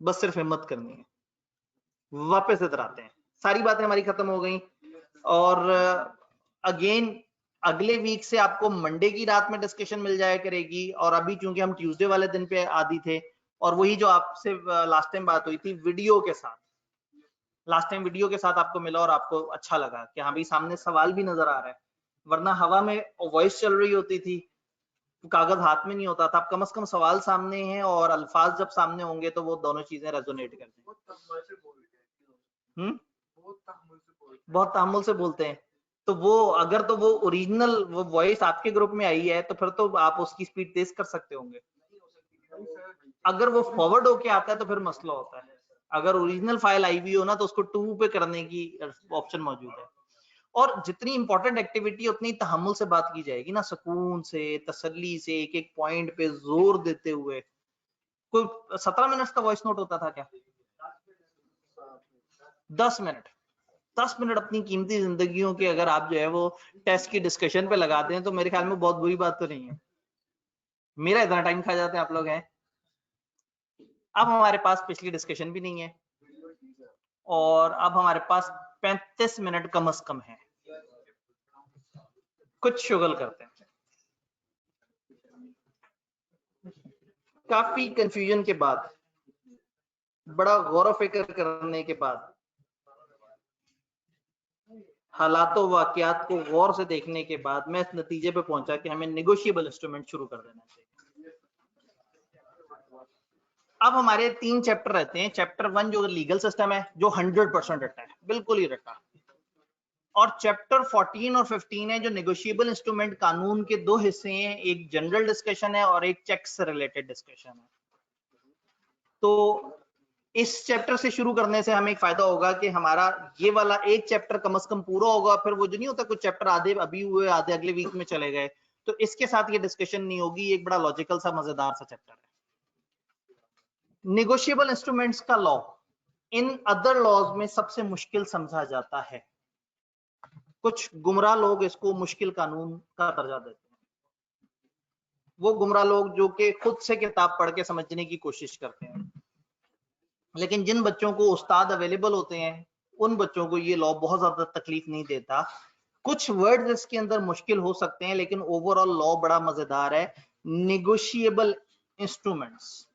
बस सिर्फ हिम्मत करनी है। वापस इधर आते हैं, सारी बातें हमारी खत्म हो गई। और अगेन अगले वीक से आपको मंडे की रात में डिस्कशन मिल जाया करेगी। और अभी चूंकि हम ट्यूसडे वाले दिन पे आदी थे, और वही जो आपसे लास्ट टाइम बात हुई थी वीडियो के साथ, लास्ट टाइम वीडियो के साथ आपको मिला और आपको अच्छा लगा कि हाँ भाई सामने सवाल भी नजर आ रहा है, वरना हवा में वॉइस चल रही होती थी, कागज हाथ में नहीं होता था। अब कम से कम सवाल सामने हैं और अल्फाज जब सामने होंगे तो वो दोनों चीजें रेजोनेट करते हैं। बहुत तहम्मुल से बोलते हैं। तो वो अगर तो वो ओरिजिनल वो वॉइस आपके ग्रुप में आई है तो फिर तो आप उसकी स्पीड तेज कर सकते होंगे। अगर वो फॉरवर्ड होके आता है तो फिर मसला होता है। अगर ओरिजिनल फाइल आई हुई हो ना तो उसको 2 पे करने की ऑप्शन मौजूद है। और जितनी इंपॉर्टेंट एक्टिविटी उतनी तहम्मुल से बात की जाएगी ना, सुकून से, तसल्ली से, एक एक पॉइंट पे जोर देते हुए। कोई 17 मिनट का वॉइस नोट होता था क्या? 10 मिनट अपनी कीमती जिंदगियों के अगर आप जो है वो टेस्ट की डिस्कशन पे लगाते हैं तो मेरे ख्याल में बहुत बुरी बात तो नहीं है। मेरा इतना टाइम खा जाते हैं आप लोग हैं। अब हमारे पास पिछली डिस्कशन भी नहीं है और अब हमारे पास 35 मिनट कम से कम है। कुछ शुगल करते हैं। काफी कंफ्यूजन के बाद, बड़ा गौर फिक्र करने के बाद, हालातों वाकयात को गौर से देखने के बाद मैं इस नतीजे पे पहुंचा कि हमें नेगोशिएबल इंस्ट्रूमेंट शुरू कर देना चाहिए। अब हमारे 3 चैप्टर रहते हैं। चैप्टर 1 जो लीगल सिस्टम है, जो 100% रटा है, बिल्कुल ही रटा। और चैप्टर 14 और 15 है जो नेगोशिएबल इंस्ट्रूमेंट कानून के 2 हिस्से हैं, एक जनरल डिस्कशन है और एक चेक से रिलेटेड डिस्कशन है। तो इस चैप्टर से शुरू करने से हमें एक फायदा होगा कि हमारा ये वाला एक चैप्टर कम से कम पूरा होगा। फिर वो जो नहीं होता कुछ चैप्टर आधे अभी हुए आधे अगले वीक में चले गए, तो इसके साथ ये डिस्कशन नहीं होगी। एक बड़ा लॉजिकल सा मजेदार सा चैप्टर है। नेगोशिएबल इंस्ट्रूमेंट्स का लॉ इन अदर लॉज में सबसे मुश्किल समझा जाता है। कुछ गुमराह लोग इसको मुश्किल कानून का दर्जा देते हैं। वो गुमराह लोग जो कि खुद से किताब पढ़ के समझने की कोशिश करते हैं, लेकिन जिन बच्चों को उस्ताद अवेलेबल होते हैं उन बच्चों को ये लॉ बहुत ज्यादा तकलीफ नहीं देता। कुछ वर्ड्स इसके अंदर मुश्किल हो सकते हैं लेकिन ओवरऑल लॉ बड़ा मजेदार है। नेगोशिएबल इंस्ट्रूमेंट्स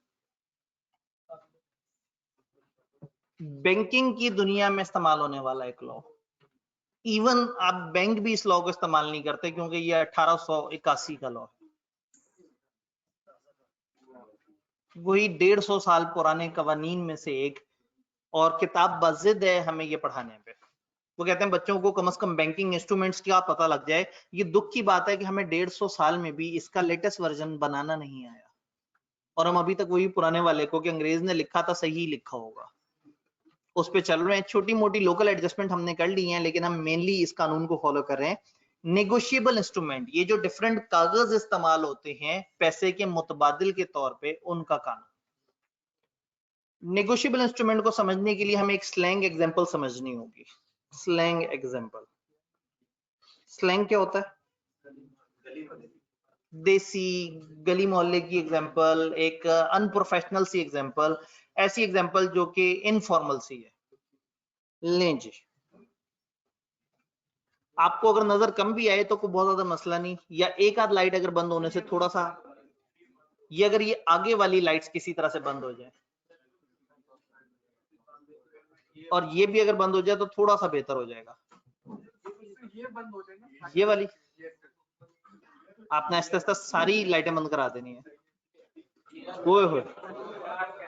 बैंकिंग की दुनिया में इस्तेमाल होने वाला एक लॉ। इवन आप बैंक भी इस लॉ को इस्तेमाल नहीं करते क्योंकि ये 1881 का लॉ है। वही 150 साल पुराने कवानीन में से एक, और किताब बाजिद है हमें ये पढ़ाने पे। वो कहते हैं बच्चों को कम से कम बैंकिंग इंस्ट्रूमेंट्स का पता लग जाए। ये दुख की बात है कि हमें 150 साल में भी इसका लेटेस्ट वर्जन बनाना नहीं आया और हम अभी तक वही पुराने वाले को कि अंग्रेज ने लिखा था सही लिखा होगा उस पे चल रहे हैं। छोटी मोटी लोकल एडजस्टमेंट हमने कर ली है लेकिन हम मेनली इस कानून को फॉलो कर रहे हैं। नेगोशिएबल इंस्ट्रूमेंट, ये जो डिफरेंट कागज इस्तेमाल होते हैं पैसे के मुतबादिल के तौर पे, उनका कानून। नेगोशिएबल इंस्ट्रूमेंट को समझने के लिए हमें एक स्लैंग एग्जांपल समझनी होगी। स्लैंग एग्जांपल, स्लैंग क्या होता है? देसी गली मोहल्ले की एग्जांपल, एक अनप्रोफेशनल सी एग्जांपल, ऐसी एग्जांपल जो कि इनफॉर्मल सी है। लें जी, आपको अगर नजर कम भी आए तो कोई बहुत ज्यादा मसला नहीं, या एक आध लाइट अगर बंद होने से थोड़ा सा, ये अगर ये आगे वाली लाइट्स किसी तरह से बंद हो जाए और ये भी अगर बंद हो जाए तो थोड़ा सा बेहतर हो जाएगा। ये बंद हो जाए ना, ये वाली आपने आस्ते आस्ते सारी लाइटें बंद करा देनी है। ओए होए,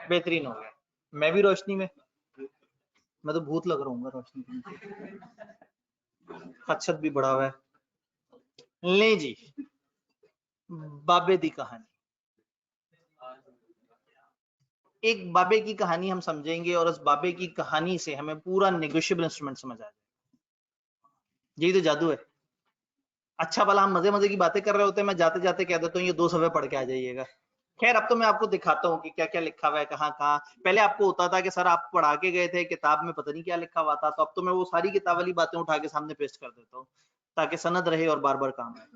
बेहतरीन हो गया। मैं भी रोशनी में, मैं तो भूत लग रहा हूँ रोशनी में, खदशत भी बढ़ा हुआ है। ले जी, बाबे दी कहानी। एक बाबे की कहानी हम समझेंगे और उस बाबे की कहानी से हमें पूरा नेगोशिएबल इंस्ट्रूमेंट समझ आ जाएगा। यही तो जादू है। अच्छा भला हम मजे मजे की बातें कर रहे होते हैं, मैं जाते जाते कह देता हूँ ये 2 सफ़े पढ़ के आ जाइएगा। खैर अब तो मैं आपको दिखाता हूँ कि क्या क्या लिखा हुआ है, कहाँ कहाँ। पहले आपको होता था कि सर आप पढ़ा के गए थे किताब में, पता नहीं क्या लिखा हुआ था, तो अब तो मैं वो सारी किताब वाली बातें उठा के सामने पेस्ट कर देता हूँ ताकि सनद रहे और बार बार काम आए।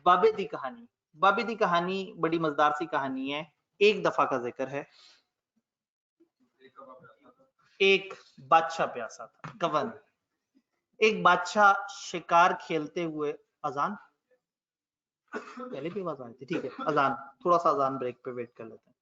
बाबे दी कहानी। बाबे दी कहानी बड़ी मजेदार सी कहानी है। एक दफा का जिक्र है, एक बादशाह प्यासा था। गवन, एक बादशाह शिकार खेलते हुए, अजान पहले भी आवाज आ रही थी, ठीक है अजान, थोड़ा सा अजान ब्रेक पे वेट कर लेते हैं।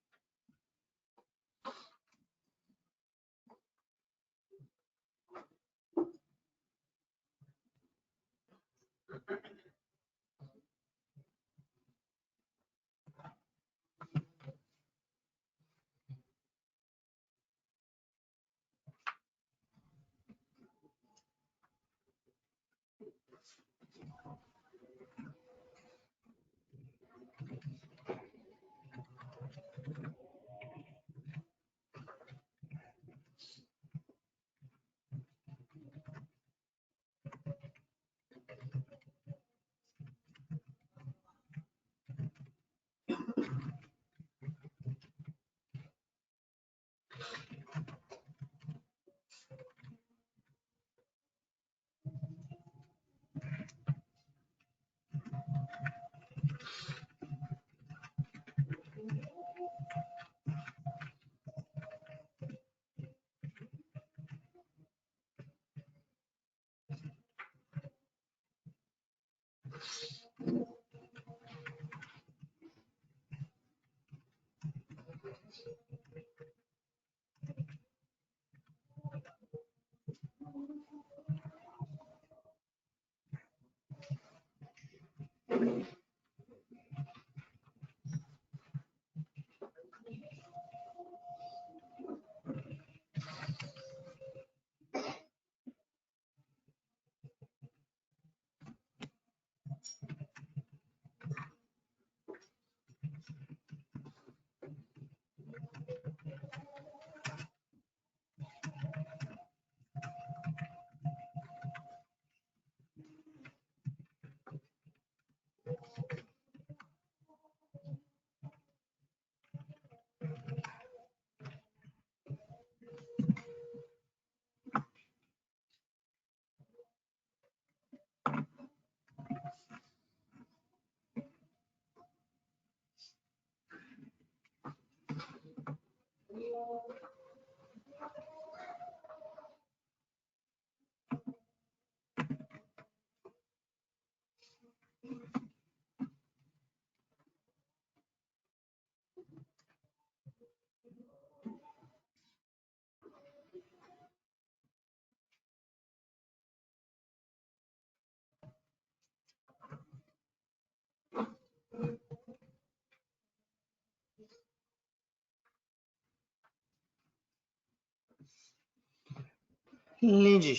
ली जी,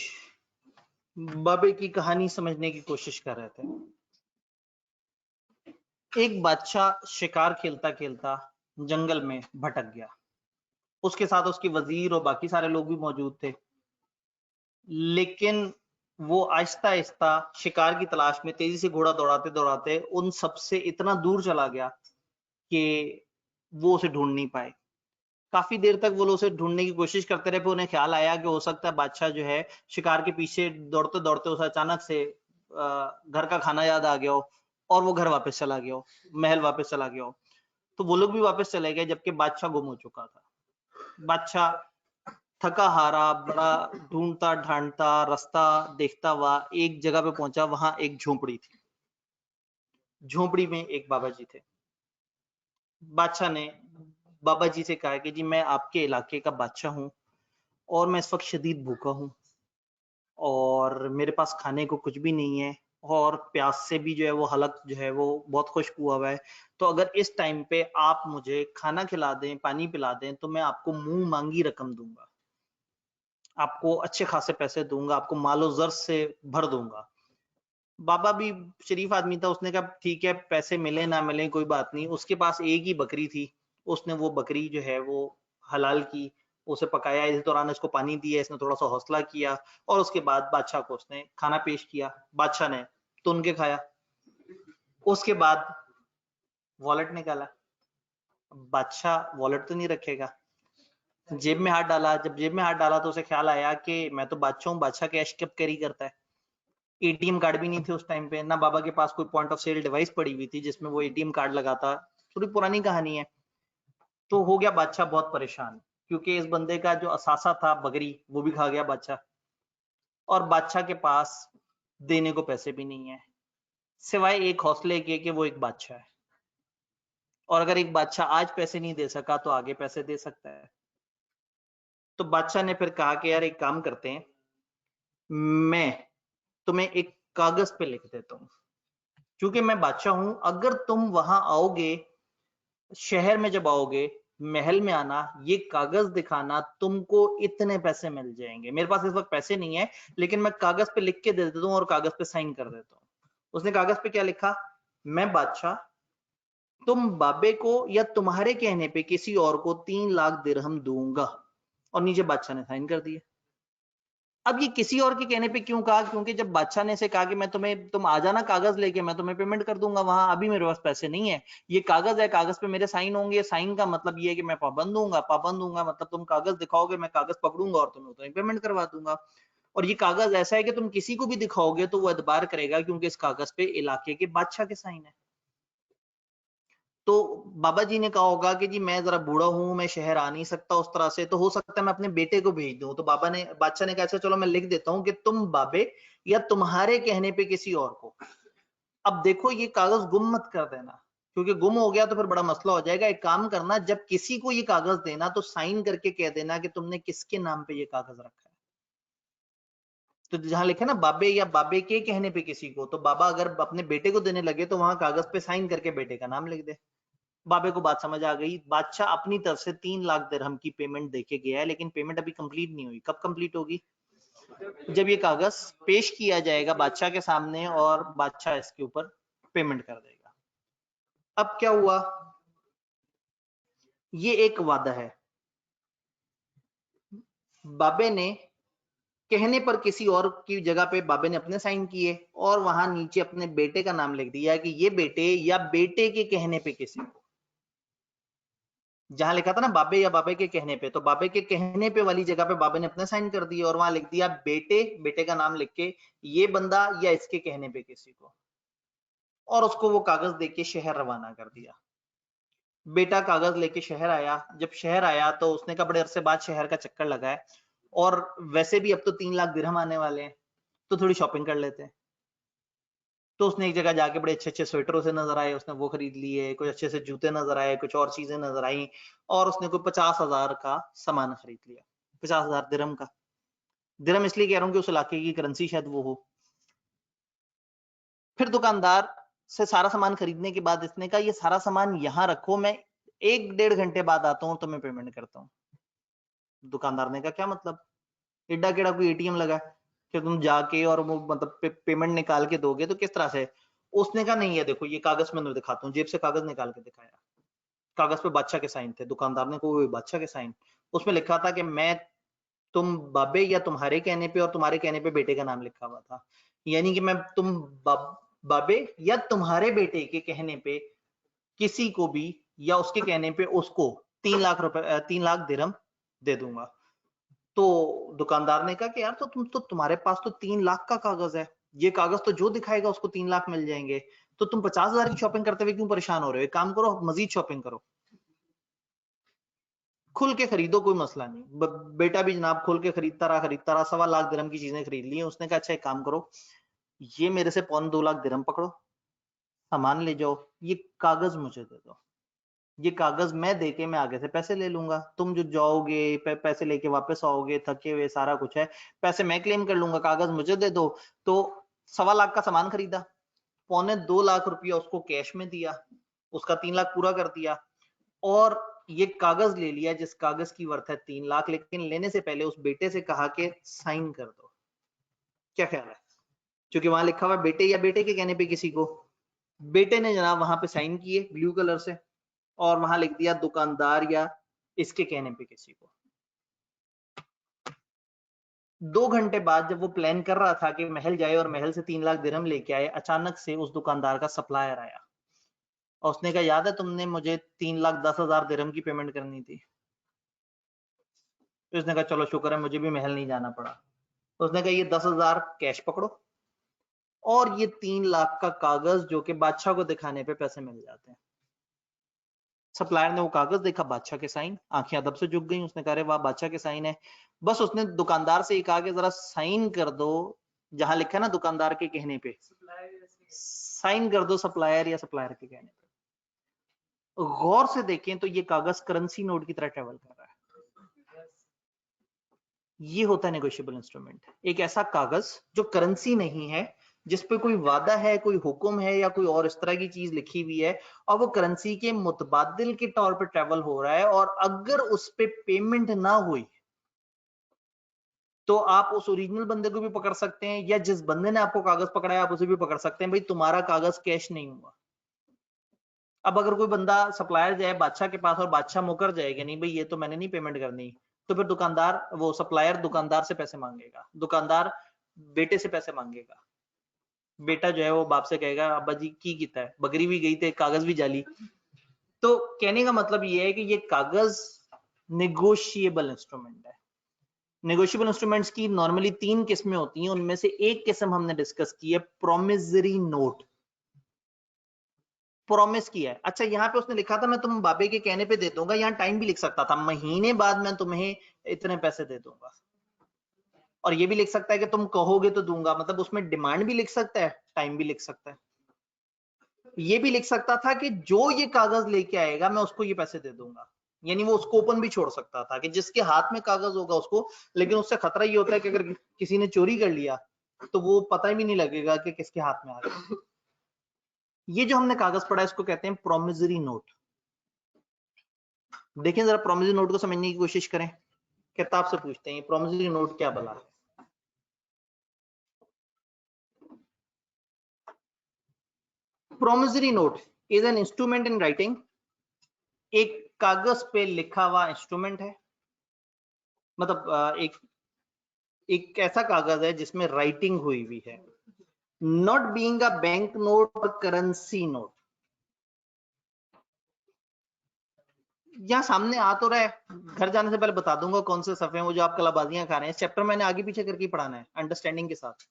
बाबे की कहानी समझने की कोशिश कर रहे थे। एक बादशाह शिकार खेलता खेलता जंगल में भटक गया। उसके साथ उसके वजीर और बाकी सारे लोग भी मौजूद थे, लेकिन वो आहिस्ता आहिस्ता शिकार की तलाश में तेजी से घोड़ा दौड़ाते दौड़ाते उन सबसे इतना दूर चला गया कि वो उसे ढूंढ नहीं पाए। काफी देर तक वो लोग उसे ढूंढने की कोशिश करते रहे, फिर उन्हें ख्याल आया कि हो सकता है बादशाह जो है शिकार के पीछे दौड़ते दौड़ते उसे अचानक से घर का खाना याद आ गया हो और वो घर वापस चला गया हो, महल वापस चला गया हो। तो वो लोग भी वापस चले गए जबकि बादशाह गुम हो चुका था। बादशाह थका हारा, बड़ा ढूंढता ढांढता रास्ता देखता हुआ एक जगह पे पहुंचा। वहां एक झोपड़ी थी। झोपड़ी में एक बाबा जी थे। बादशाह ने बाबा जी से कहा कि जी मैं आपके इलाके का बादशाह हूं और मैं इस वक्त शदीद भूखा हूं और मेरे पास खाने को कुछ भी नहीं है और प्यास से भी जो है वो हलक जो है वो बहुत खुश्क हुआ है। तो अगर इस टाइम पे आप मुझे खाना खिला दें, पानी पिला दें, तो मैं आपको मुंह मांगी रकम दूंगा, आपको अच्छे खासे पैसे दूंगा, आपको मालो जर से भर दूंगा। बाबा भी शरीफ आदमी था, उसने कहा ठीक है, पैसे मिले ना मिले कोई बात नहीं। उसके पास एक ही बकरी थी, उसने वो बकरी जो है वो हलाल की, उसे पकाया, इस दौरान इसको पानी दिया, इसने थोड़ा सा हौसला किया और उसके बाद बादशाह को उसने खाना पेश किया। बादशाह ने तुन के खाया। उसके बाद वॉलेट निकाला। बादशाह वॉलेट तो नहीं रखेगा, जेब में हाथ डाला। जब जेब में हाथ डाला तो उसे ख्याल आया कि मैं तो बादशाह हूँ, बादशाह कैश कब कैरी करता है। एटीएम कार्ड भी नहीं थे उस टाइम पे, ना बाबा के पास कोई पॉइंट ऑफ सेल डिवाइस पड़ी हुई थी जिसमें वो एटीएम कार्ड लगाता। थोड़ी पुरानी कहानी है। तो हो गया बादशाह बहुत परेशान, क्योंकि इस बंदे का जो असासा था बकरी वो भी खा गया बादशाह, और बादशाह के पास देने को पैसे भी नहीं है, सिवाय एक हौसले के कि वो एक बादशाह है, और अगर एक बादशाह आज पैसे नहीं दे सका तो आगे पैसे दे सकता है। तो बादशाह ने फिर कहा कि यार एक काम करते हैं, मैं तुम्हें एक कागज पे लिख देता हूं, क्योंकि मैं बादशाह हूं, अगर तुम वहां आओगे, शहर में जब आओगे, महल में आना, ये कागज दिखाना, तुमको इतने पैसे मिल जाएंगे। मेरे पास इस वक्त पैसे नहीं है, लेकिन मैं कागज पे लिख के दे देता हूँ और कागज पे साइन कर देता हूँ। उसने कागज पे क्या लिखा, मैं बादशाह, तुम बाबे को या तुम्हारे कहने पे किसी और को 3 लाख दिरहम दूंगा, और नीचे बादशाह ने साइन कर दिया। अब ये किसी और के कहने पे क्यों कहा, क्योंकि जब बादशाह ने से कहा कि मैं तुम आ जाना कागज लेके, मैं तुम्हें पेमेंट कर दूंगा वहां, अभी मेरे पास पैसे नहीं है, ये कागज है, कागज पे मेरे साइन होंगे, साइन का मतलब ये है कि मैं पाबंद हूंगा, पाबंद हूंगा मतलब तुम कागज दिखाओगे, मैं कागज पकड़ूंगा और तुम्हें पेमेंट करवा दूंगा। और ये कागज ऐसा है कि तुम किसी को भी दिखाओगे तो वो एतबार करेगा, क्योंकि इस कागज पे इलाके के बादशाह के साइन है। तो बाबा जी ने कहा होगा कि जी मैं जरा बूढ़ा हूं, मैं शहर आ नहीं सकता उस तरह से, तो हो सकता है मैं अपने बेटे को भेज दूं। तो बादशाह ने कहा अच्छा चलो मैं लिख देता हूं कि तुम बाबे या तुम्हारे कहने पे किसी और को। अब देखो ये कागज गुम मत कर देना, क्योंकि गुम हो गया तो फिर बड़ा मसला हो जाएगा। एक काम करना, जब किसी को ये कागज देना तो साइन करके कह देना कि तुमने किसके नाम पे ये कागज रखा है। तो जहां लिखे ना बाबे या बाबे के कहने पे किसी को, तो बाबा अगर अपने बेटे को देने लगे तो वहां कागज पे साइन करके बेटे का नाम लिख दे। बाबे को बात समझ आ गई। बादशाह अपनी तरफ से 3 लाख दिरहम की पेमेंट देके गया है, लेकिन पेमेंट अभी कंप्लीट नहीं हुई। कब कंप्लीट होगी, जब ये कागज पेश किया जाएगा बादशाह के सामने और बादशाह इसके ऊपर पेमेंट कर देगा। अब क्या हुआ, ये एक वादा है, बाबे ने कहने पर किसी और की जगह पे बाबे ने अपने साइन किए और वहां नीचे अपने बेटे का नाम लिख दिया कि ये बेटे या बेटे के कहने पे किसी को। जहां लिखा था ना बाबे या बाबे के कहने पे, तो बाबे के कहने पे वाली जगह पे बाबे ने अपने साइन कर दिए और वहां लिख दिया बेटे, बेटे का नाम लिख के ये बंदा या इसके कहने पे किसी को, और उसको वो कागज देके शहर रवाना कर दिया। बेटा कागज लेके शहर आया। जब शहर आया तो उसने कहा बड़े अरसे बाद शहर का चक्कर लगा है, और वैसे भी अब तो 3 लाख दिरहम आने वाले हैं, तो थोड़ी शॉपिंग कर लेते हैं। तो उसने एक जगह जाके बड़े अच्छे अच्छे स्वेटर उसे नजर आए, उसने वो खरीद लिए, कुछ अच्छे से जूते नजर आए, कुछ और चीजें नजर आई, और उसने कोई 50,000 का सामान खरीद लिया। 50,000 दिरहम का। दिरहम इसलिए कह रहा हूँ कि उस इलाके की करेंसी शायद वो हो। फिर दुकानदार से सारा सामान खरीदने के बाद इसने कहा ये सारा सामान यहाँ रखो, मैं 1-1.5 घंटे बाद आता हूँ तो मैं पेमेंट करता हूँ। दुकानदार ने कहा क्या मतलब, एडा केड़ा कोई एटीएम लगा है कि तुम जाके और वो मतलब पेमेंट निकाल के दोगे, तो किस तरह से। उसने कहा नहीं है देखो ये कागज मैं दिखाता हूँ। जेब से कागज निकाल के दिखाया, कागज पे बादशाह के साइन थे। दुकानदार ने कहा बादशाह के साइन, उसमें लिखा था कि मैं तुम बाबे या तुम्हारे कहने पे और तुम्हारे कहने पे बेटे का नाम लिखा हुआ था, यानी कि मैं बाबे या तुम्हारे बेटे के कहने पे किसी को भी या उसके कहने पे उसको 3 लाख रुपए 3 लाख दिरहम दे दूंगा। तो दुकानदार ने कहा कि यार तो तुम्हारे पास तो 3 लाख का कागज है, ये कागज तो जो दिखाएगा उसको 3 लाख मिल जाएंगे, तो तुम 50,000 की शॉपिंग करते हुए क्यों परेशान हो रहे हो, एक काम करो मजीद शॉपिंग करो। खुल के खरीदो, कोई मसला नहीं। बेटा भी जनाब खुल के खरीदता रहा 1.25 लाख दिरहम की चीजें खरीद ली। उसने कहा अच्छा एक काम करो, ये मेरे से 2.25 लाख दिरहम पकड़ो, सामान ले जाओ, ये कागज मुझे दे दो, ये कागज मैं देके मैं आगे से पैसे ले लूंगा, तुम जो जाओगे पैसे लेके वापस आओगे थके हुए, सारा कुछ है, पैसे मैं क्लेम कर लूंगा, कागज मुझे दे दो। तो 1.25 लाख का सामान खरीदा, 2.25 लाख रुपया उसको कैश में दिया, उसका 3 लाख पूरा कर दिया, और ये कागज ले लिया जिस कागज की वर्थ है 3 लाख, लेकिन लेने से पहले उस बेटे से कहा कि साइन कर दो। क्या ख्याल है? क्योंकि वहां लिखा हुआ बेटे या बेटे के कहने पे किसी को, बेटे ने जनाब वहां पे साइन किए ब्लू कलर से, और वहां लिख दिया दुकानदार या इसके कहने पे किसी को। 2 घंटे बाद जब वो प्लान कर रहा था कि महल जाए और महल से 3 लाख दिरहम लेके आए, अचानक से उस दुकानदार का सप्लायर आया और उसने कहा याद है तुमने मुझे 3,10,000 दिरहम की पेमेंट करनी थी। तो उसने कहा चलो शुक्र है मुझे भी महल नहीं जाना पड़ा। तो उसने कहा ये 10,000 कैश पकड़ो और ये 3 लाख का कागज जो कि बादशाह को दिखाने पे पैसे मिल जाते हैं। सप्लायर ने वो कागज देखा, बादशाह के साइन, आंखें अदब से झुक गई। उसने कहा वाह बादशाह के साइन है। बस उसने दुकानदार से ये कहा कि जरा साइन कर दो, जहां लिखा है ना दुकानदार के कहने पे साइन कर दो, सप्लायर या सप्लायर के कहने पे। गौर से देखें तो ये कागज करेंसी नोट की तरह ट्रेवल कर रहा है। ये होता है नेगोशिएबल इंस्ट्रूमेंट, एक ऐसा कागज जो करेंसी नहीं है, जिस पे कोई वादा है, कोई हुक्म है या कोई और इस तरह की चीज लिखी हुई है, और वो करेंसी के मुतबादिल के तौर पे ट्रेवल हो रहा है, और अगर उस पे पेमेंट ना हुई तो आप उस ओरिजिनल बंदे को भी पकड़ सकते हैं, या जिस बंदे ने आपको कागज पकड़ा है आप उसे भी पकड़ सकते हैं, भाई तुम्हारा कागज कैश नहीं हुआ। अब अगर कोई बंदा सप्लायर जाए बादशाह के पास और बादशाह मुकर जाएगा नहीं भाई ये तो मैंने नहीं पेमेंट करनी, तो फिर दुकानदार, वो सप्लायर दुकानदार से पैसे मांगेगा, दुकानदार बेटे से पैसे मांगेगा, बेटा जो है वो बाप से कहेगा अब्बा जी की किता है, बकरी भी गई थे कागज भी जाली। तो कहने का मतलब ये है कि ये कागज नेगोशिएबल इंस्ट्रूमेंट है। नेगोशिएबल इंस्ट्रूमेंट्स की नॉर्मली 3 किस्में होती हैं, उनमें से एक किस्म हमने डिस्कस की है प्रोमिसरी नोट। प्रॉमिस किया है, अच्छा यहाँ पे उसने लिखा था मैं तुम बाबे के कहने पे दे दूंगा, यहाँ टाइम भी लिख सकता था महीने बाद मैं तुम्हें इतने पैसे दे दूंगा, और ये भी लिख सकता है कि तुम कहोगे तो दूंगा, मतलब उसमें डिमांड भी लिख सकता है, टाइम भी लिख सकता है। ये भी लिख सकता था कि जो ये कागज लेके आएगा मैं उसको ये पैसे दे दूंगा, यानी वो उसको ओपन भी छोड़ सकता था कि जिसके हाथ में कागज होगा उसको, लेकिन उससे खतरा ये होता है कि अगर किसी ने चोरी कर लिया तो वो पता भी नहीं लगेगा कि किसके हाथ में आ गया। ये जो हमने कागज पढ़ा है इसको कहते हैं प्रोमिसरी नोट। देखें जरा प्रोमिसरी नोट को समझने की कोशिश करें, किताब से पूछते हैं प्रोमिसरी नोट क्या भला है। Promissory note is an instrument in writing, एक कागज पे लिखा हुआ इंस्ट्रूमेंट है, मतलब एक ऐसा कागज है जिसमें राइटिंग हुई हुई है, not being a bank note और करेंसी नोट। यहाँ सामने आ तो रहा है, घर जाने से पहले बता दूंगा कौन से सफे हैं वो जो आप कलाबाजियां खा रहे हैं, इस चैप्टर मैंने आगे पीछे करके पढ़ाना है अंडरस्टैंडिंग के साथ।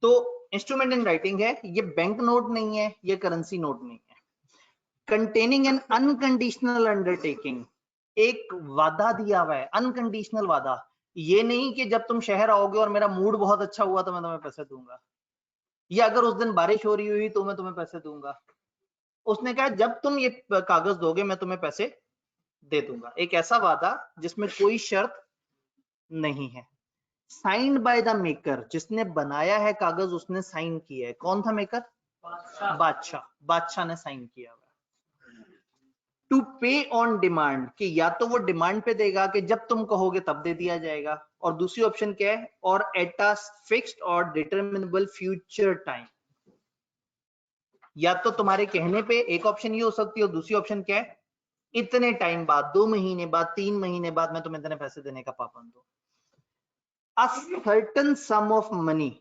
तो इंस्ट्रूमेंट इन राइटिंग है, ये बैंक नोट नहीं है, ये करेंसी नोट नहीं है। कंटेनिंग एन अनकंडीशनल अंडरटेकिंग, एक वादा दिया हुआ है, अनकंडीशनल वादा, ये नहीं कि जब तुम शहर आओगे और मेरा मूड बहुत अच्छा हुआ तो मैं तुम्हें पैसे दूंगा, या अगर उस दिन बारिश हो रही हुई तो मैं तुम्हें पैसे दूंगा। उसने कहा जब तुम ये कागज दोगे मैं तुम्हें पैसे दे दूंगा, एक ऐसा वादा जिसमें कोई शर्त नहीं है। साइंड बाय द मेकर, जिसने बनाया है कागज उसने साइन किया है, कौन था मेकर? बादशाह, बादशाह ने साइन किया हुआ। टू पे ऑन डिमांड, कि या तो वो डिमांड पे देगा कि जब तुम कहोगे तब दे दिया जाएगा, और दूसरी ऑप्शन क्या है, और एट अ फिक्स्ड और डिटरमिनेबल फ्यूचर टाइम, या तो तुम्हारे कहने पे एक ऑप्शन ये हो सकती है, और दूसरी ऑप्शन क्या है, इतने टाइम बाद, 2 महीने बाद, 3 महीने बाद मैं तुम्हें इतने पैसे देने का पाबंद हूं। A certain sum of money,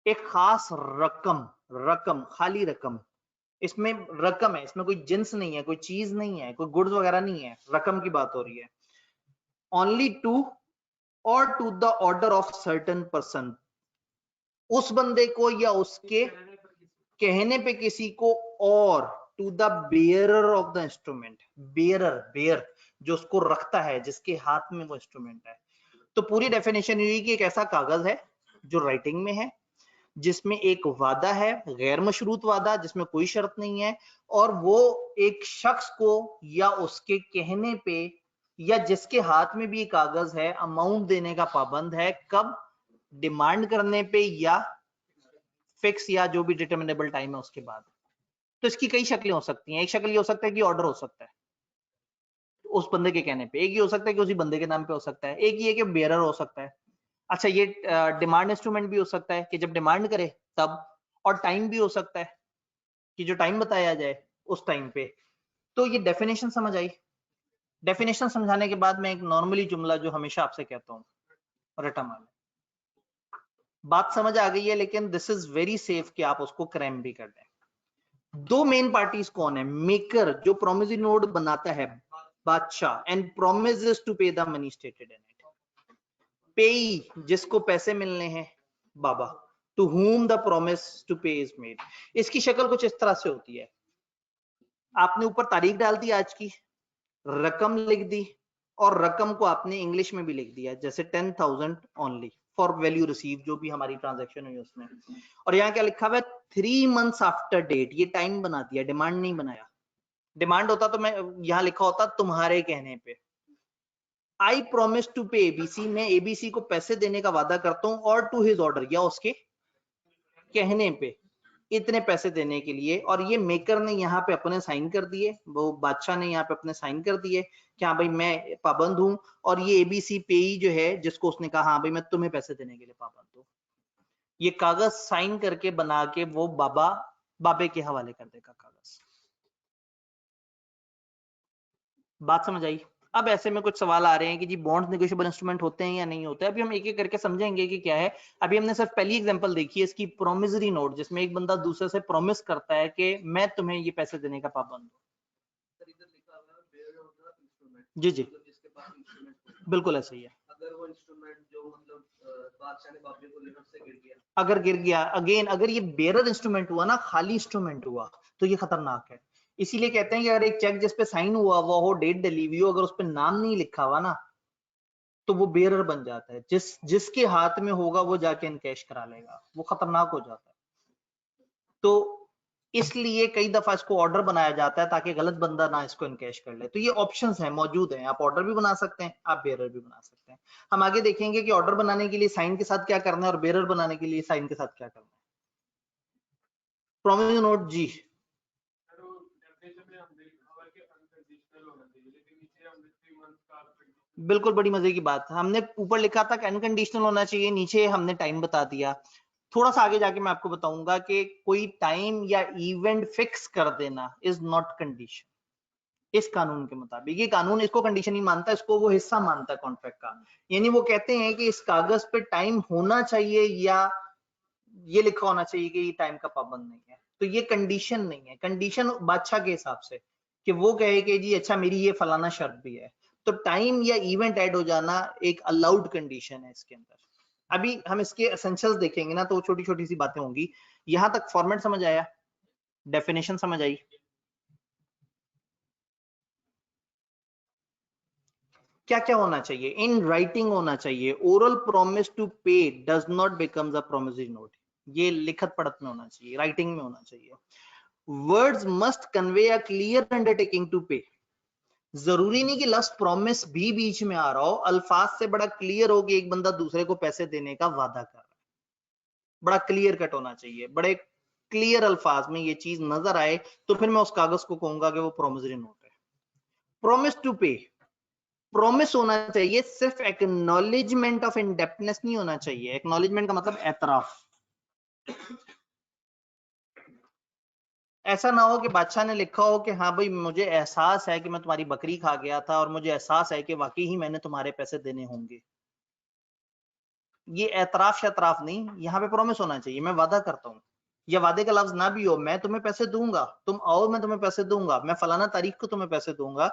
एक खास रकम, रकम खाली रकम, इसमें रकम है, इसमें कोई जिन्स नहीं है, कोई चीज नहीं है, कोई गुड्स वगैरह नहीं है, रकम की बात हो रही है। Only to or to the order of certain person, उस बंदे को या उसके कहने पे किसी को, or to the bearer of the instrument, bearer, bear, जो उसको रखता है, जिसके हाथ में वो इंस्ट्रूमेंट है। तो पूरी डेफिनेशन हुई कि एक ऐसा कागज है जो राइटिंग में है, जिसमें एक वादा है, गैर मशरूत वादा जिसमें कोई शर्त नहीं है, और वो एक शख्स को या उसके कहने पे या जिसके हाथ में भी ये कागज है अमाउंट देने का पाबंद है। कब? डिमांड करने पे या फिक्स या जो भी डिटर्मिनेबल टाइम है उसके बाद। तो इसकी कई शक्लें हो सकती हैं। एक शक्ल ये हो सकता है कि ऑर्डर हो सकता है उस बंदे के कहने पे, एक ये हो सकता है कि उसी बंदे के नाम पे हो सकता है, एक ये कि बेरर हो सकता है। अच्छा, ये डिमांड इंस्ट्रूमेंट भी हो सकता है कि जब डिमांड करे तब, और टाइम भी हो सकता है कि जो टाइम बताया जाए उस टाइम पे। तो ये डेफिनेशन समझ आई। डेफिनेशन समझाने के बाद मैं एक नॉर्मली जुमला जो हमेशा आपसे कहता हूँ, रटा मार। बात समझ आ गई है, लेकिन दिस इज वेरी सेफ कि आप उसको क्रैम भी कर दें। दो मेन पार्टीज कौन है? मेकर जो प्रोमिसरी नोट बनाता है, बादशाह, and promises to pay the money stated in it. Payee जिसको पैसे मिलने हैं, बाबा, to whom the promise to pay is made. इसकी शक्ल कुछ इस तरह से होती है, आपने ऊपर तारीख डाल दी आज की, रकम लिख दी, और रकम को आपने इंग्लिश में भी लिख दिया, जैसे 10,000 ओनली फॉर वैल्यू रिसीव, जो भी हमारी ट्रांजैक्शन हुई उसमें। और यहाँ क्या लिखा हुआ है? 3 months आफ्टर डेट। ये टाइम बना दिया, डिमांड नहीं बनाया। डिमांड होता तो मैं यहाँ लिखा होता तुम्हारे कहने पे। आई प्रोमिस टू पे एबीसी, मैं एबीसी को पैसे देने का वादा करता हूँ, और टू हिज ऑर्डर, या उसके कहने पे, इतने पैसे देने के लिए। और ये मेकर ने यहाँ पे अपने साइन कर दिए, वो बादशाह ने यहाँ पे अपने साइन कर दिए कि हाँ भाई मैं पाबंद हूं, और ये एबीसी पेई जो है जिसको उसने कहा हाँ भाई मैं तुम्हें पैसे देने के लिए पाबंद हूँ, ये कागज साइन करके बना के वो बाबे के हवाले कर देगा कागज। बात समझ आई? अब ऐसे में कुछ सवाल आ रहे हैं कि जी बॉन्ड नेगोशिएबल इंस्ट्रूमेंट होते हैं या नहीं होते हैं। अभी हम एक एक करके समझेंगे कि क्या है। अभी हमने सिर्फ पहली एग्जांपल देखी है इसकी, प्रोमिसरी नोट, जिसमें एक बंदा दूसरे से प्रॉमिस करता है कि मैं तुम्हें ये पैसे देने का पाबंद हूँ। जी जी, बिल्कुल ऐसा ही है। अगर वो इंस्ट्रूमेंट जो मतलब बादशाह ने बाबे को लिखा से गिर गया, अगर गिर गया, अगेन अगर ये बेरर इंस्ट्रूमेंट हुआ ना, खाली इंस्ट्रूमेंट हुआ, तो ये खतरनाक है। इसीलिए कहते हैं कि अगर एक चेक जिस पे साइन हुआ हो, डेट डली हुई हो, अगर उस पे नाम नहीं लिखा हुआ ना, तो वो बेरर बन जाता है। जिसके हाथ में होगा वो जाके इनकैश करा लेगा, वो खतरनाक हो जाता है। तो इसलिए कई दफा इसको ऑर्डर बनाया जाता है ताकि गलत बंदा ना इसको इनकैश कर ले। तो ये ऑप्शंस हैं, मौजूद हैं, आप ऑर्डर भी बना सकते हैं, आप बेरर भी बना सकते हैं। हम आगे देखेंगे कि ऑर्डर बनाने के लिए साइन के साथ क्या करना है और बेरर बनाने के लिए साइन के साथ क्या करना है। प्रोमिस नोट जी, बिल्कुल बड़ी मजे की बात। हमने ऊपर लिखा था कि अनकंडीशनल होना चाहिए, नीचे हमने टाइम बता दिया। थोड़ा सा आगे जाके मैं आपको बताऊंगा कि कोई टाइम या इवेंट फिक्स कर देना इज नॉट कंडीशन इस कानून के मुताबिक। ये कानून इसको कंडीशन ही मानता है, इसको वो हिस्सा मानता है कॉन्ट्रैक्ट का। यानी वो कहते हैं कि इस कागज पे टाइम होना चाहिए या ये लिखा होना चाहिए कि ये टाइम का पाबंद नहीं है। तो ये कंडीशन नहीं है, कंडीशन बादशाह के हिसाब से कि वो कहे कि जी अच्छा मेरी ये फलाना शर्त भी है। तो टाइम या इवेंट ऐड हो जाना एक अलाउड कंडीशन है इसके अंदर। अभी हम इसके एसेंशियल्स देखेंगे ना, तो छोटी छोटी सी बातें होंगी। यहां तक फॉर्मेट समझ आया? डेफिनेशन समझ आई? क्या क्या होना चाहिए? इन राइटिंग होना चाहिए। ओरल प्रॉमिस टू पे does not becomes a promissory note. ये लिखत पढ़त में होना चाहिए, राइटिंग में होना चाहिए। Words must convey a clear undertaking to pay. जरूरी नहीं कि लफ्ज प्रॉमिस भी बीच में आ रहा हो, अल्फाज से बड़ा क्लियर हो कि एक बंदा दूसरे को पैसे देने का वादा कर रहा है। बड़ा क्लियर कट होना चाहिए, बड़े क्लियर अल्फाज में ये चीज नजर आए, तो फिर मैं उस कागज को कहूंगा कि वो प्रोमिसरी नोट है। प्रॉमिस टू पे, प्रॉमिस होना चाहिए, सिर्फ एक्नॉलेजमेंट ऑफ इंडेप्टनेस नहीं होना चाहिए। एक्नॉलेजमेंट का मतलब एतराफ। ऐसा ना हो कि बादशाह ने लिखा हो कि हाँ भाई मुझे एहसास है कि मैं तुम्हारी बकरी खा गया था और मुझे एहसास है कि वाकई ही मैंने तुम्हारे पैसे देने होंगे। ये एतराफ शतराफ नहीं, यहाँ पे प्रॉमिस होना चाहिए, मैं वादा करता हूँ। या वादे का लफ्ज ना भी हो, मैं तुम्हें पैसे दूंगा, तुम आओ मैं तुम्हें पैसे दूंगा, मैं फलाना तारीख को तुम्हें पैसे दूंगा,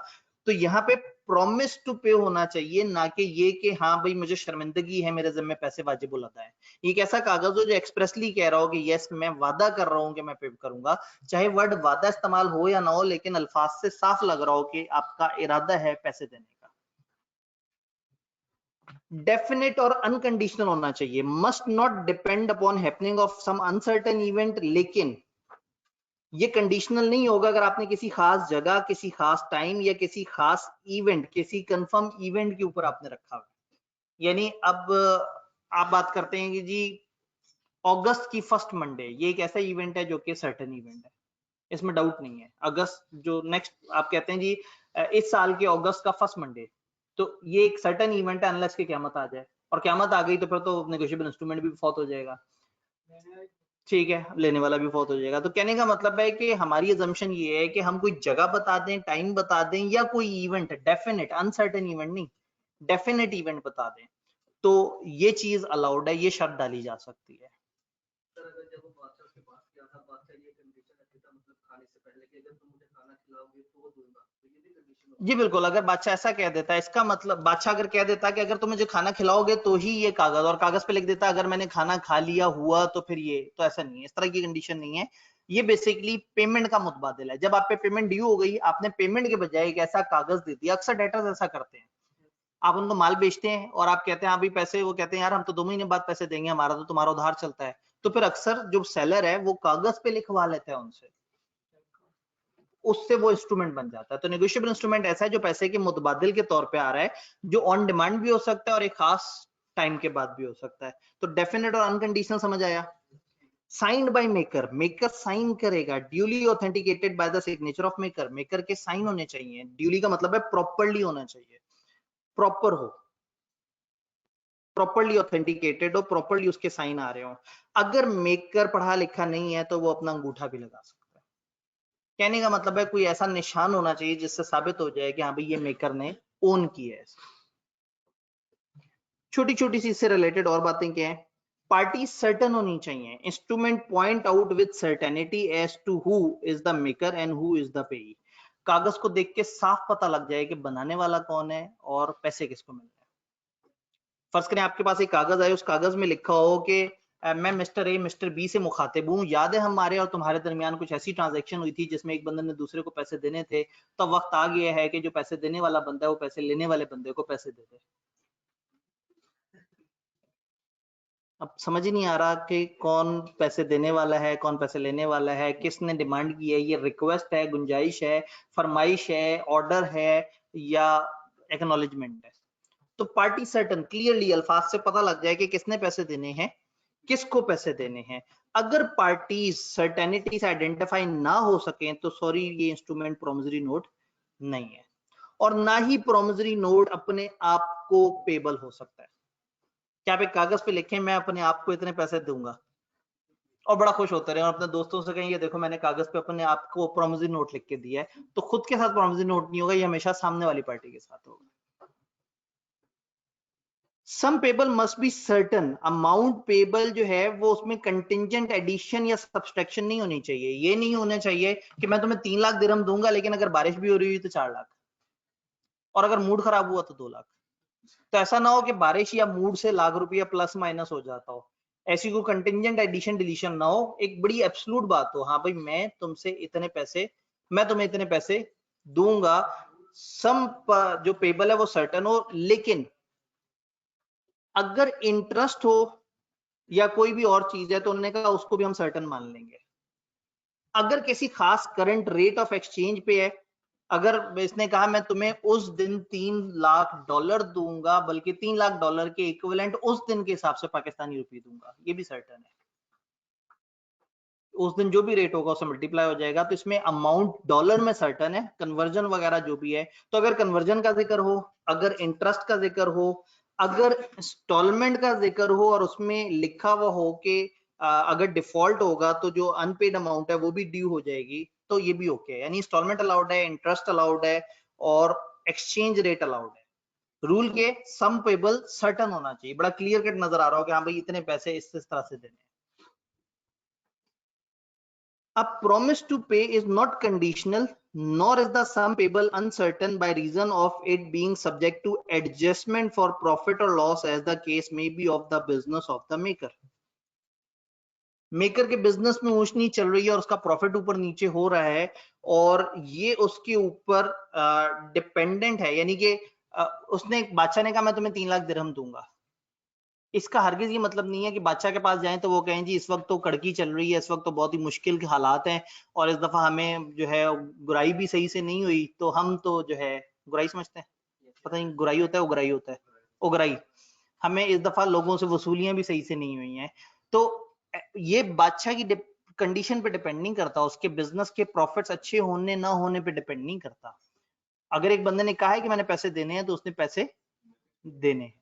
तो यहाँ पे प्रॉमिस टू पे होना चाहिए, ना कि ये कि हाँ भाई मुझे शर्मिंदगी है, मेरे ज़िम्मे पैसे वाजिबुल अदा है। एक ऐसा कागज हो जो एक्सप्रेसली कह रहा हो कि यस मैं वादा कर रहा हूं कि मैं पे करूंगा, चाहे वर्ड वादा इस्तेमाल हो या ना हो, लेकिन अल्फाज से साफ लग रहा हो कि आपका इरादा है पैसे देने का। डेफिनेट और अनकंडीशनल होना चाहिए, must not depend upon happening of some uncertain event, लेकिन ये कंडीशनल नहीं होगा अगर आपने किसी खास जगह, किसी खास टाइम या किसी खास इवेंट, किसी कंफर्म इवेंट के ऊपर आपने रखा हुआ। यानी अब आप बात करते हैं कि जी अगस्त की फर्स्ट मंडे, ये एक ऐसा इवेंट है जो कि सर्टेन इवेंट है, इसमें डाउट नहीं है। अगस्त जो नेक्स्ट आप कहते हैं जी इस साल के अगस्त का फर्स्ट मंडे, तो ये एक सर्टेन इवेंट है अनलेस कि क़यामत आ जाए, और क़यामत आ गई तो फिर तो नेगोशिएबल इंस्ट्रूमेंट भी फौत हो जाएगा, ठीक है, लेने वाला भी फौत हो जाएगा। तो कहने का मतलब है कि हमारी अजम्पशन ये है कि हम कोई जगह बता दें, टाइम बता दें, या कोई इवेंट डेफिनेट, अनसर्टेन इवेंट नहीं, डेफिनेट इवेंट बता दें, तो ये चीज अलाउड है, ये शर्त डाली जा सकती है। सर अगर जब वो बादशाह के पास गया था, बादशाह ये कंडीशन रखी था मतलब खाने से पहले कि अगर तुम मुझे खाना खिलाओगे तो वो दूंगा, तो ये भी कंडीशन जी बिल्कुल, अगर बादशाह ऐसा कह देता है, इसका मतलब बादशाह अगर कह देता कि अगर तुम मुझे खाना खिलाओगे तो ही ये कागज, और कागज पे लिख देता अगर मैंने खाना खा लिया हुआ तो फिर ये, तो ऐसा नहीं है, इस तरह की कंडीशन नहीं है। ये बेसिकली पेमेंट का मुतबादिल है, जब आप पे पेमेंट ड्यू हो गई, आपने पेमेंट के बजाय एक ऐसा कागज दे दिया। अक्सर डेटर्स ऐसा करते हैं, आप उनको माल बेचते हैं और आप कहते हैं हाँ भाई पैसे, वो कहते हैं यार हम तो 2 महीने बाद पैसे देंगे, हमारा तो तुम्हारा उधार चलता है, तो फिर अक्सर जो सेलर है वो कागज पे लिखवा लेते हैं उनसे, उससे वो इंस्ट्रूमेंट बन जाता है। तो नेगोशिएबल इंस्ट्रूमेंट ऐसा है जो पैसे के मुतबादिल के तौर पे आ रहा है, जो ऑन डिमांड भी हो सकता है और एक खास टाइम के बाद भी हो सकता है। तो डेफिनेट और अनकंडीशनल समझ आया। Signed by maker, maker sign करेगा, duly authenticated by the signature of maker, maker के साइन होने चाहिए। ड्यूली का मतलब है प्रॉपर्ली होना चाहिए, प्रॉपर हो, प्रॉपर्ली ऑथेंटिकेटेड हो, प्रॉपर्ली उसके साइन आ रहे हो। अगर मेकर पढ़ा लिखा नहीं है तो वो अपना अंगूठा भी लगा सकता है। कहने का मतलब है कोई ऐसा निशान होना चाहिए जिससे साबित हो जाए कि हाँ भाई ये मेकर ने ओन किया है। छोटी छोटी सी इससे रिलेटेड और बातें क्या है, पार्टी सर्टन होनी चाहिए, instrument point out with certainty as to who is the maker and who is the payee. कागज को देख के साफ पता लग जाए कि बनाने वाला कौन है और पैसे किसको मिल रहे हैं। फर्ज करें आपके पास एक कागज आए, उस कागज में लिखा हो कि मैं मिस्टर ए मिस्टर बी से मुखातिब हूँ, याद है हमारे और तुम्हारे दरमियान कुछ ऐसी ट्रांजैक्शन हुई थी जिसमें एक बंदे ने दूसरे को पैसे देने थे, तो वक्त आ गया है कि जो पैसे देने वाला बंदा है वो पैसे लेने वाले बंदे को पैसे दे दे। अब समझ ही नहीं आ रहा कि कौन पैसे देने वाला है, कौन पैसे लेने वाला है, किसने डिमांड की है, ये रिक्वेस्ट है, गुंजाइश है, फरमाइश है, ऑर्डर है या एक्नॉलेजमेंट है। तो पार्टी सर्टन, क्लियरली अल्फाज से पता लग जाए कि किसने पैसे देने हैं, किसको पैसे देने हैं। अगर पार्टीज सर्टेनिटी से आइडेंटिफाई ना हो सके तो सॉरी, ये इंस्ट्रूमेंट प्रोमिसरी नोट नहीं है, और ना ही प्रोमिसरी नोट अपने आप को पेबल हो सकता है। क्या आप एक कागज पे लिखें मैं अपने आप को इतने पैसे दूंगा और बड़ा खुश होते रहे और अपने दोस्तों से कहें ये देखो मैंने कागज पे अपने आप को प्रोमिसरी नोट लिख के दिया है, तो खुद के साथ प्रोमिसरी नोट नहीं होगा, ये हमेशा सामने वाली पार्टी के साथ होगा। Sum payable must be certain, amount payable जो है वो उसमें कंटिंजेंट एडिशन या सब्सट्रैक्शन नहीं होनी चाहिए। ये नहीं होना चाहिए कि मैं तुम्हें 3 लाख दिरहम दूंगा लेकिन अगर बारिश भी हो रही हुई तो 4 लाख, और अगर मूड खराब हुआ तो 2 लाख। तो ऐसा ना हो कि बारिश या मूड से लाख रुपया प्लस माइनस हो जाता हो, ऐसी कोई कंटिंजेंट एडिशन डिलीशन ना हो, एक बड़ी एब्सोल्यूट बात हो, हाँ भाई मैं तुमसे इतने पैसे, मैं तुम्हें इतने पैसे दूंगा। सम जो पेबल है वो सर्टन हो, लेकिन अगर इंटरेस्ट हो या कोई भी और चीज है तो उन्होंने कहा उसको भी हम सर्टन मान लेंगे। अगर किसी खास करंट रेट ऑफ एक्सचेंज पे है, अगर इसने कहा मैं तुम्हें उस दिन $3 लाख दूंगा, बल्कि $3 लाख के इक्विवेलेंट उस दिन के हिसाब से पाकिस्तानी रुपये दूंगा, ये भी सर्टन है। उस दिन जो भी रेट होगा उससे मल्टीप्लाई हो जाएगा, तो इसमें अमाउंट डॉलर में सर्टन है, कन्वर्जन वगैरह जो भी है। तो अगर कन्वर्जन का जिक्र हो, अगर इंटरेस्ट का जिक्र हो, अगर इंस्टॉलमेंट का जिक्र हो और उसमें लिखा हुआ हो कि अगर डिफॉल्ट होगा तो जो अनपेड अमाउंट है वो भी ड्यू हो जाएगी, तो ये भी ओके है। यानी इंस्टॉलमेंट अलाउड है, इंटरेस्ट अलाउड है और एक्सचेंज रेट अलाउड है। रूल के सम पेबल सर्टन होना चाहिए, बड़ा क्लियर कट नजर आ रहा हो कि हाँ भाई इतने पैसे इस तरह से देने। A promise to pay is not conditional, nor is the sum payable uncertain by reason of it being subject to adjustment for profit or loss as the case may be of the business of the maker. Maker के business में ऊंच नीच चल रही है और उसका profit ऊपर नीचे हो रहा है और ये उसके ऊपर डिपेंडेंट है, यानी कि उसने बादशाह ने कहा मैं तुम्हें 3 लाख दिरहम दूंगा। इसका हरगिज ये मतलब नहीं है कि बादशाह के पास जाएं तो वो कहें जी इस वक्त तो कड़की चल रही है, इस वक्त तो बहुत ही मुश्किल के हालात हैं और इस दफा हमें जो है गुराई भी सही से नहीं हुई तो हम तो जो है गुराई समझते हैं, पता नहीं गुराई होता है उगराई होता है, उगराई, हमें इस दफा लोगों से वसूलियां भी सही से नहीं हुई हैं। तो ये बादशाह की कंडीशन पे डिपेंड नहीं करता, उसके बिजनेस के प्रॉफिट्स अच्छे होने ना होने पे डिपेंड नहीं करता। अगर एक बंदे ने कहा है कि मैंने पैसे देने हैं तो उसने पैसे देने हैं।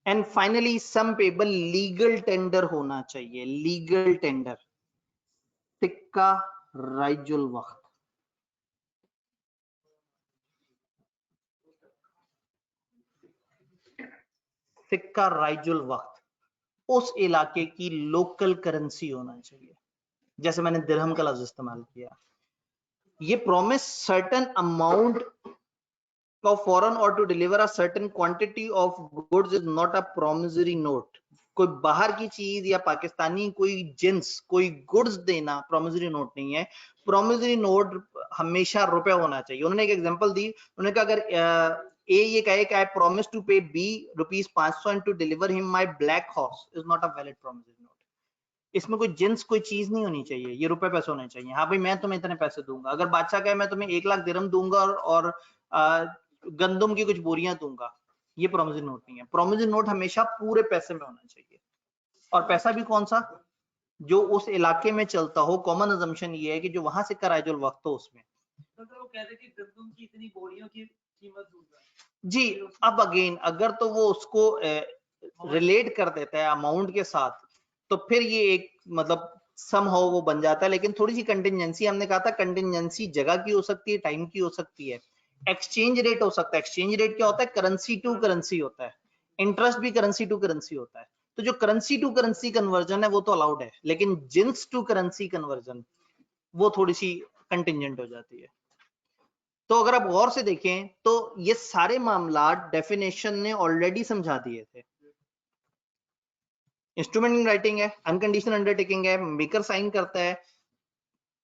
And finally some payable legal tender होना चाहिए, लीगल टेंडर, सिक्का राइजुल वक्त, सिक्का राइजुल वक्त उस इलाके की लोकल करेंसी होना चाहिए, जैसे मैंने दिरहम का लफ्ज इस्तेमाल किया। ये promise certain amount of foreign or to deliver a certain quantity of goods is not a promissory note. कोई बाहर की चीज या पाकिस्तानी कोई जिन्स कोई गुड्स देना प्रोमिसरी नोट नहीं है। प्रोमिसरी नोट हमेशा रुपए होना चाहिए। उन्होंने एक एग्जांपल दी, उन्होंने कहा अगर ए ये कहे कि I promise to pay B ₹500 and to deliver him my black horse is not a valid promissory note. इसमें कोई जिन्स कोई चीज नहीं होनी चाहिए, ये रुपए पैसे होने चाहिए। हाँ भाई मैं तुम्हें इतने पैसे दूंगा, अगर बादशाह कहे मैं तुम्हें 1 लाख दिरहम दूंगा और गंदम की कुछ बोरियां दूंगा, ये प्रोमिसरी नोट नहीं है। प्रोमिसरी नोट हमेशा पूरे पैसे में होना चाहिए, और पैसा भी कौन सा, जो उस इलाके में चलता हो। कॉमन अजम्पशन ये है कि जो वहां से कराइजुल वक्त हो उसमें तो वो कहते हैं कि गंदम की इतनी बोरियों की कीमत दूंगा जी। अब अगेन अगर तो वो उसको रिलेट कर देता है अमाउंट के साथ तो फिर ये एक मतलब समहाउ वो बन जाता है, लेकिन थोड़ी सी कंटिजेंसी, हमने कहा था कंटिजेंसी जगह की हो सकती है, टाइम की हो सकती है, एक्सचेंज रेट हो सकता है। एक्सचेंज रेट क्या होता है, करेंसी टू करेंसी होता है, इंटरेस्ट भी करेंसी टू करेंसी होता है। तो जो करेंसी टू करेंसी कन्वर्जन है वो तो अलाउड है, लेकिन जिन्स टू करेंसी कन्वर्जन वो थोड़ी सी कंटिजेंट हो जाती है। तो अगर आप गौर से देखें तो ये सारे मामला डेफिनेशन ने ऑलरेडी समझा दिए थे। इंस्ट्रूमेंट इन राइटिंग है, अनकंडीशनल अंडरटेकिंग है, मेकर साइन करता है,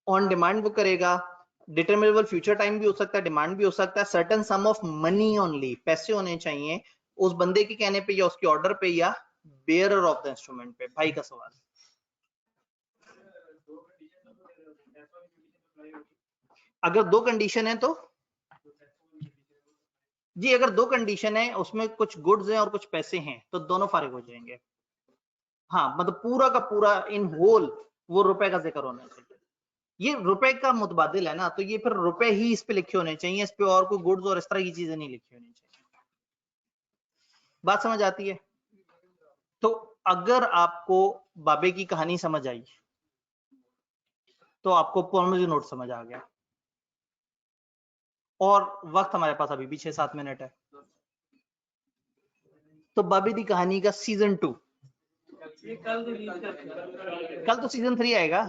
ऑन डिमांड वो करेगा, डिटरमिनेबल फ्यूचर टाइम भी हो सकता है, डिमांड भी हो सकता है, certain some of money only, पैसे होने चाहिए उस बंदे के कहने पे या उसके ऑर्डर पे या बेयरर ऑफ द इंस्ट्रूमेंट पे। भाई का सवाल, अगर 2 कंडीशन है तो जी, अगर 2 कंडीशन है उसमें कुछ गुड्स हैं और कुछ पैसे हैं तो दोनों फारिग हो जाएंगे। हाँ मतलब पूरा का पूरा इन होल वो रुपए का जिक्र होना चाहिए। ये रुपए का मुतबादिल है ना, तो ये फिर रुपए ही इस पे लिखे होने चाहिए, इस पे और कोई गुड्स और इस तरह की चीजें नहीं लिखी होनी चाहिए। बात समझ आती है? तो अगर आपको बाबे की कहानी समझ आई तो आपको प्रोमिसरी नोट समझ आ गया। और वक्त हमारे पास अभी भी 6-7 मिनट है। तो बाबे की कहानी का सीजन 2 कल तो सीजन 3 आएगा।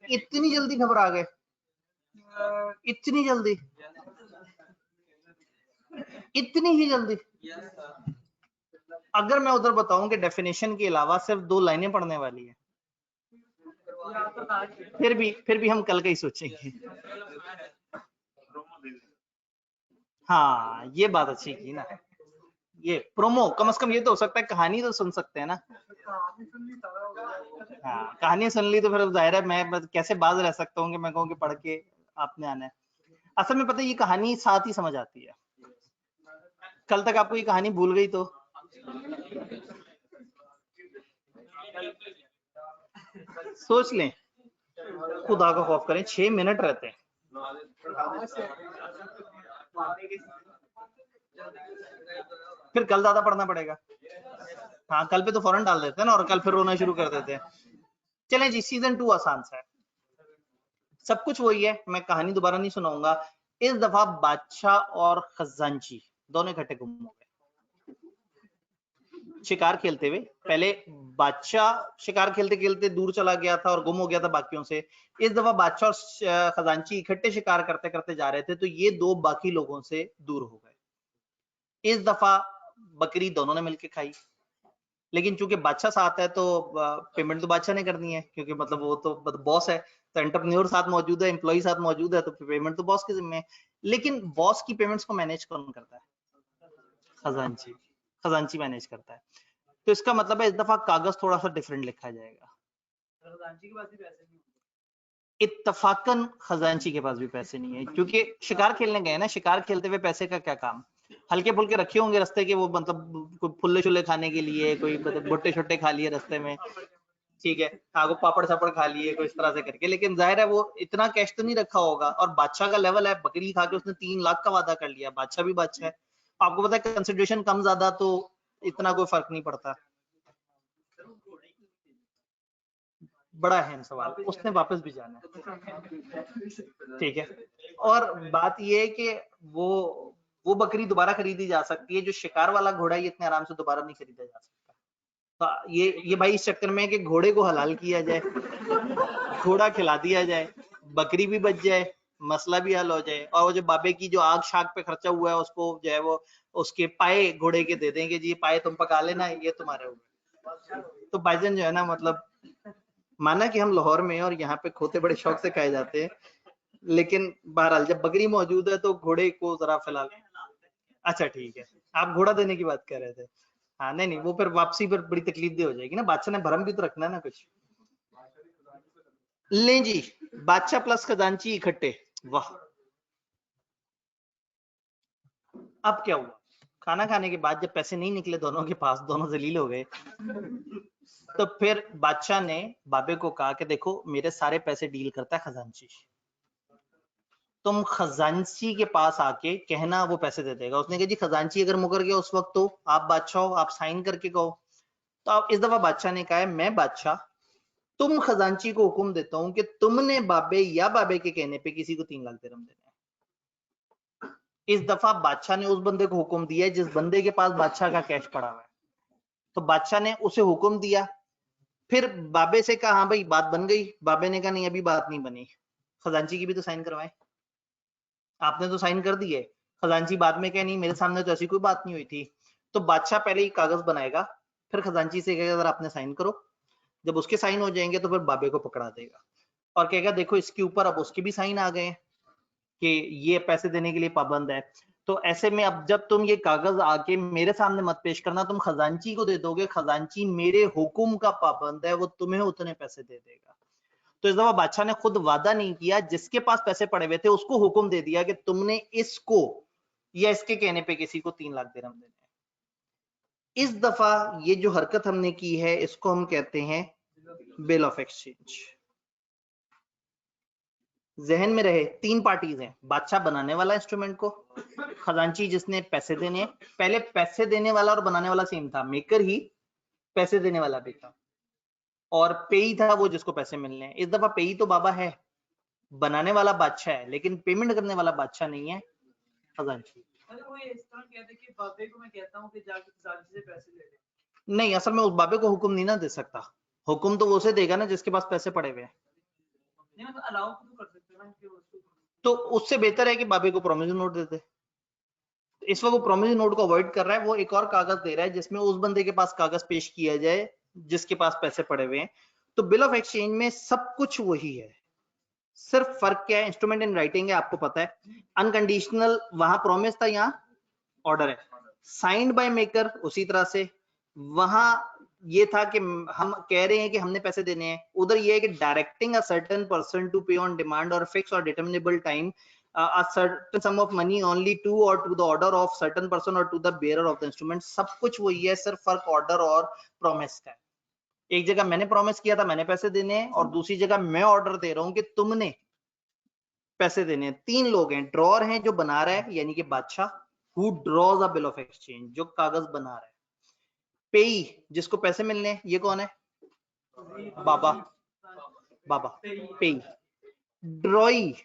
इतनी जल्दी घबरा गए, इतनी जल्दी, इतनी ही जल्दी? अगर मैं उधर बताऊं कि डेफिनेशन के अलावा सिर्फ 2 लाइनें पढ़ने वाली है, फिर भी हम कल का ही सोचेंगे। हाँ ये बात अच्छी की ना, ये प्रोमो कम से कम ये तो हो सकता है, कहानी तो सुन सकते हैं ना। हाँ कहानी सुन ली तो फिर जाहिर है मैं कैसे बाज रह सकता हूँ कि मैं कहूँ कि पढ़ के आपने आना है। असल में पता है ये कहानी साथ ही समझ आती है। कल तक आपको ये कहानी भूल गई तो सोच लें, खुदा का खौफ करें, 6 मिनट रहते हैं। फिर कल ज्यादा पढ़ना पड़ेगा। हाँ कल पे तो फौरन डाल देते हैं ना, और कल फिर रोना शुरू कर देते हैं। चलें जी, सीजन 2 आसान सा है, सब कुछ वही है, मैं कहानी दोबारा नहीं सुनाऊंगा। इस दफा बादशाह और खजांची दोनों इकट्ठे गुम हो गए। शिकार खेलते हुए, पहले बादशाह शिकार खेलते खेलते दूर चला गया था और गुम हो गया था बाकियों से। इस दफा बादशाह और खजांची इकट्ठे शिकार करते करते जा रहे थे, तो ये दो बाकी लोगों से दूर हो गए। इस दफा बकरी दोनों ने मिलकर खाई, लेकिन चूंकि बादशाह साथ है तो पेमेंट तो बादशाह ने करनी है, क्योंकि मतलब वो तो बॉस है, तो एंटरप्रेन्योर साथ मौजूद है, एम्प्लॉय साथ मौजूद है, तो पेमेंट तो बॉस के जिम्मे है। लेकिन बॉस की पेमेंट्स को मैनेज कौन करता है? खजांची। खजांची मैनेज करता है। तो इसका मतलब है इस दफा कागज थोड़ा सा डिफरेंट लिखा जाएगा। खजांची के पास भी पैसे नहीं होंगे। इत्तफाकन खजांची के पास भी पैसे नहीं है, क्योंकि शिकार खेलने गए ना, शिकार खेलते हुए पैसे का क्या काम? हल्के फुल्के रखे होंगे रास्ते के, वो मतलब कोई फुल्ले शुल्ले खाने के लिए, कोई मतलब भुट्टे छुट्टे खा लिए रास्ते में, ठीक है, आगो पापड़ सापड़ खा लिए कोई इस तरह से करके, लेकिन जाहिर है वो इतना कैश तो नहीं रखा होगा। और बादशाह का लेवल है, बकरी खा के उसने 3 लाख का वादा कर लिया, बादशाह भी बादशाह है। आपको पता है कंसिडरेशन कम ज्यादा तो इतना कोई फर्क नहीं पड़ता। बड़ा अहम सवाल, उसने वापस भी जाना है, ठीक है। और बात ये है कि वो बकरी दोबारा खरीदी जा सकती है, जो शिकार वाला घोड़ा ये इतने आराम से दोबारा नहीं खरीदा जा सकता। तो ये भाई इस चक्कर में है कि घोड़े को हलाल किया जाए, घोड़ा खिला दिया जाए, बकरी भी बच जाए, मसला भी हल हो जाए, और वो जो बाबे की जो आग शाग पे खर्चा हुआ है उसको जो है वो उसके पाए घोड़े के दे देंगे, जी पाए तुम पका लेना, ये तुम्हारे हुए। तो भाईजान जो है ना, मतलब माना कि हम लाहौर में हैं और यहाँ पे खोते बड़े शौक से खाए जाते हैं, लेकिन बहरहाल जब बकरी मौजूद है तो घोड़े को जरा फिलहाल, अच्छा ठीक है, आप घोड़ा देने की बात कर रहे थे। हाँ नहीं नहीं, वो फिर वापसी पर बड़ी तकलीफ दे हो जाएगी ना, बादशाह ने भरम भी तो रखना है ना कुछ। ले जी, बादशाह प्लस खजांची इकट्ठे, वाह। अब क्या हुआ? खाना खाने के बाद जब पैसे नहीं निकले दोनों के पास, दोनों जलील हो गए, तो फिर बादशाह ने बाबे को कहा कि देखो मेरे सारे पैसे डील करता है खजांची, तुम खजांची के पास आके कहना वो पैसे दे देगा। उसने कहा जी खजांची अगर मुकर गया उस वक्त तो आप बादशाह हो, आप साइन करके कहो। तो अब इस दफा बादशाह ने कहा है मैं बादशाह तुम खजांची को हुक्म देता हूं कि तुमने बाबे या बाबे के कहने पे किसी को 3 लाख दिरहम देना है। इस दफा बादशाह ने उस बंदे को हुक्म दिया है जिस बंदे के पास बादशाह का कैश पड़ा हुआ है, तो बादशाह ने उसे हुक्म दिया। फिर बाबे से कहा हाँ भाई बात बन गई, बाबे ने कहा नहीं अभी बात नहीं बनी, खजांची की भी तो साइन करवाए, आपने तो साइन कर दिए। खजांची बाद में कहे नहीं मेरे सामने तो ऐसी कोई बात नहीं हुई थी। तो बादशाह पहले ही कागज बनाएगा, फिर खजांची से कहेगा अगर आपने साइन करो, जब उसके साइन हो जाएंगे तो फिर बाबे को पकड़ा देगा और कहेगा देखो इसके ऊपर अब उसके भी साइन आ गए कि ये पैसे देने के लिए पाबंद है। तो ऐसे में अब जब तुम ये कागज आके मेरे सामने मत पेश करना, तुम खजांची को दे दोगे, खजांची मेरे हुक्म का पाबंद है, वो तुम्हें उतने पैसे दे देगा। तो इस दफा बादशाह ने खुद वादा नहीं किया, जिसके पास पैसे पड़े हुए थे उसको हुक्म दे दिया कि तुमने इसको या इसके कहने पे किसी को 3 लाख दिरहम देने हैं। इस दफा ये जो हरकत हमने की है इसको हम कहते हैं बिल ऑफ एक्सचेंज। जहन में रहे 3 पार्टीज हैं, बादशाह बनाने वाला इंस्ट्रूमेंट को, खजांची जिसने पैसे देने हैं, पहले पैसे देने वाला और बनाने वाला सेम था, मेकर ही पैसे देने वाला भी था, और पेई था वो जिसको पैसे मिलने हैं। इस दफा पेई तो बाबा है, बनाने वाला बादशाह है, लेकिन पेमेंट करने वाला बादशाह नहीं है, खजांची। अगर वो इस तरह कहते कि बाबे को मैं कहता हूँ कि जाके खजांची से पैसे ले ले, नहीं, असल में उस बाबे को हुक्म नहीं ना दे सकता, हुक्म तो वो उसे देगा ना जिसके पास पैसे पड़े हुए हैं। नहीं मतलब अलाउ तो कर सकते हैं ना कि उसको, तो उससे बेहतर है कि बाबे को प्रोमिसरी नोट दे दे। इस वक्त वो प्रोमिसरी नोट को अवॉइड कर रहा है, वो एक और कागज दे रहा है जिसमें उस बंदे के पास कागज पेश किया जाए जिसके पास पैसे पड़े हुए हैं। तो बिल ऑफ एक्सचेंज में सब कुछ वही है, सिर्फ फर्क क्या है, इंस्ट्रूमेंट इन राइटिंग है आपको पता है, अनकंडीशनल वहां प्रॉमिस था, यहाँ ऑर्डर है, साइंड बाय मेकर उसी तरह से, वहां ये था कि हम कह रहे हैं कि हमने पैसे देने हैं, उधर ये है कि directing a certain person to pay on demand or fix or determinable time a certain sum of money only to or to the order of certain person or to the bearer of the instrument। सब कुछ वही है, सिर्फ फर्क order और promise का है। एक जगह मैंने प्रॉमिस किया था मैंने पैसे देने हैं, और दूसरी जगह मैं ऑर्डर दे रहा हूं कि तुमने पैसे देने हैं। 3 लोग हैं, ड्रॉर हैं जो बना रहा है यानी कि बादशाह, who draws a bill of exchange जो कागज बना रहा है, पेई जिसको पैसे मिलने हैं ये कौन है, बाबा, बाबा पेई, ड्रॉई,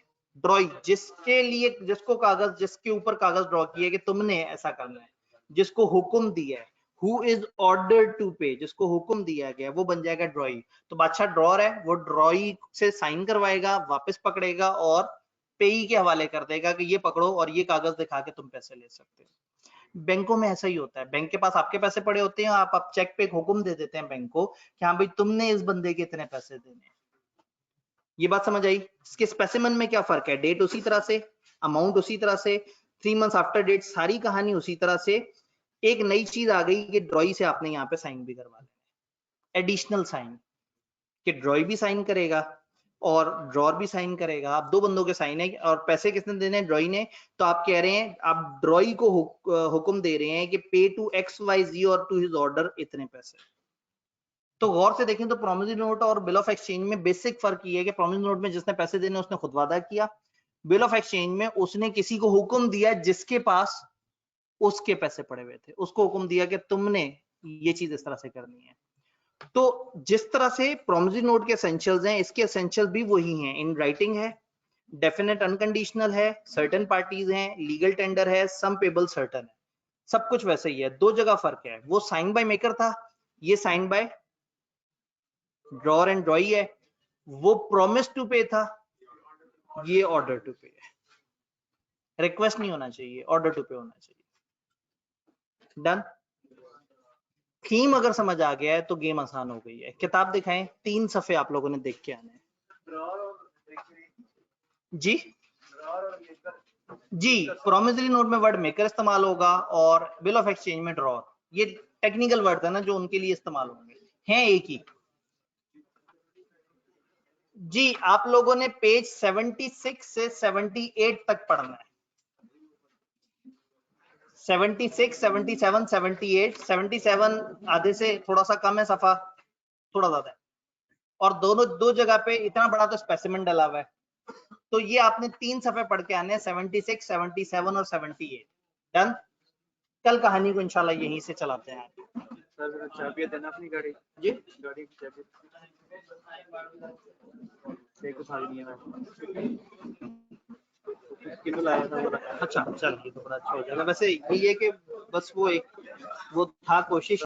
ड्रॉई जिसके लिए जिसको कागज जिसके ऊपर कागज ड्रॉ किया कि तुमने ऐसा करना है, जिसको हुक्म दिया है, हु इज ऑर्डर्ड टू पे, जिसको हुक्म दिया गया वो बन जाएगा ड्रॉई। तो बादशाह ड्रॉर है, वो ड्रॉई से साइन करवाएगा, वापस पकड़ेगा और पेई के हवाले कर देगा कि ये पकड़ो और ये कागज दिखा के तुम पैसे ले सकते हो। बैंकों में ऐसा ही होता है, बैंक के पास आपके पैसे पड़े होते हैं, आप चेक पे एक हुक्म दे देते हैं बैंक को कि हाँ भाई तुमने इस बंदे के इतने पैसे देने हैं। ये बात समझ आई? इसके स्पेसिमन में क्या फर्क है? डेट उसी तरह से, अमाउंट उसी तरह से, 3 मंथ्स आफ्टर डेट, सारी कहानी उसी तरह से। एक नई चीज आ गई कि ड्रॉई से आपने यहाँ पे साइन भी करवा लेना, एडिशनल साइन, कि ड्रॉई भी साइन करेगा और ड्रॉर भी साइन करेगा। आप 2 बंदों के साइन है और पैसे किसने देने हैं? ड्रॉई ने। तो आप कह रहे हैं, आप ड्रॉई को हुक्म दे रहे हैं कि पे टू XYZ और टू हिज ऑर्डर इतने पैसे। तो गौर से देखें तो प्रॉमिसरी नोट और बिल ऑफ एक्सचेंज में बेसिक फर्क ये है कि प्रॉमिसरी नोट में जिसने पैसे देने उसने खुद वादा किया, बिल ऑफ एक्सचेंज में उसने किसी को हुक्म दिया जिसके पास उसके पैसे पड़े हुए थे, उसको हुक्म दिया कि तुमने ये चीज इस तरह से करनी है। तो जिस तरह से प्रॉमिसरी नोट के एसेंशियल्स हैं, इसके एसेंशियल भी वही हैं। इन राइटिंग है, डेफिनेट अनकंडीशनल है, सर्टेन पार्टीज हैं, लीगल टेंडर है, सम पेबल सर्टेन है, सब कुछ वैसे ही है। 2 जगह फर्क है, वो साइन बाय मेकर था, ये sign by drawer and drawee है। वो प्रॉमिस टू पे था, ये ऑर्डर टू पे है। रिक्वेस्ट नहीं होना चाहिए, ऑर्डर टू पे होना चाहिए। डन? थीम अगर समझ आ गया है तो गेम आसान हो गई है। किताब दिखाएं, 3 सफे आप लोगों ने देख के आने हैं। जी जी, प्रॉमिसरी नोट में वर्ड मेकर इस्तेमाल होगा और बिल ऑफ एक्सचेंज में ड्रॉर। ये टेक्निकल वर्ड है ना जो उनके लिए इस्तेमाल होंगे, हैं एक ही। जी, आप लोगों ने पेज 76 से 78 तक पढ़ना है। 76, 77, 78, 77 आधे से थोड़ा सा कम है सफा, थोड़ा ज्यादा है, और दोनों 2 जगह पे इतना बड़ा तो स्पेसिमेन डला हुआ है। तो ये आपने 3 सफे पढ़ के आने हैं, 76, 77 और 78। डन? कल कहानी को इंशाल्लाह यहीं से चलाते हैं। सर चाबी देना अपनी गाड़ी जी, गाड़ी की चाबी देखो सारी नहीं है कितना लाया था। अच्छा चलिए, तो बड़ा अच्छा हो जाएगा। वैसे ये है कि बस वो था कोशिश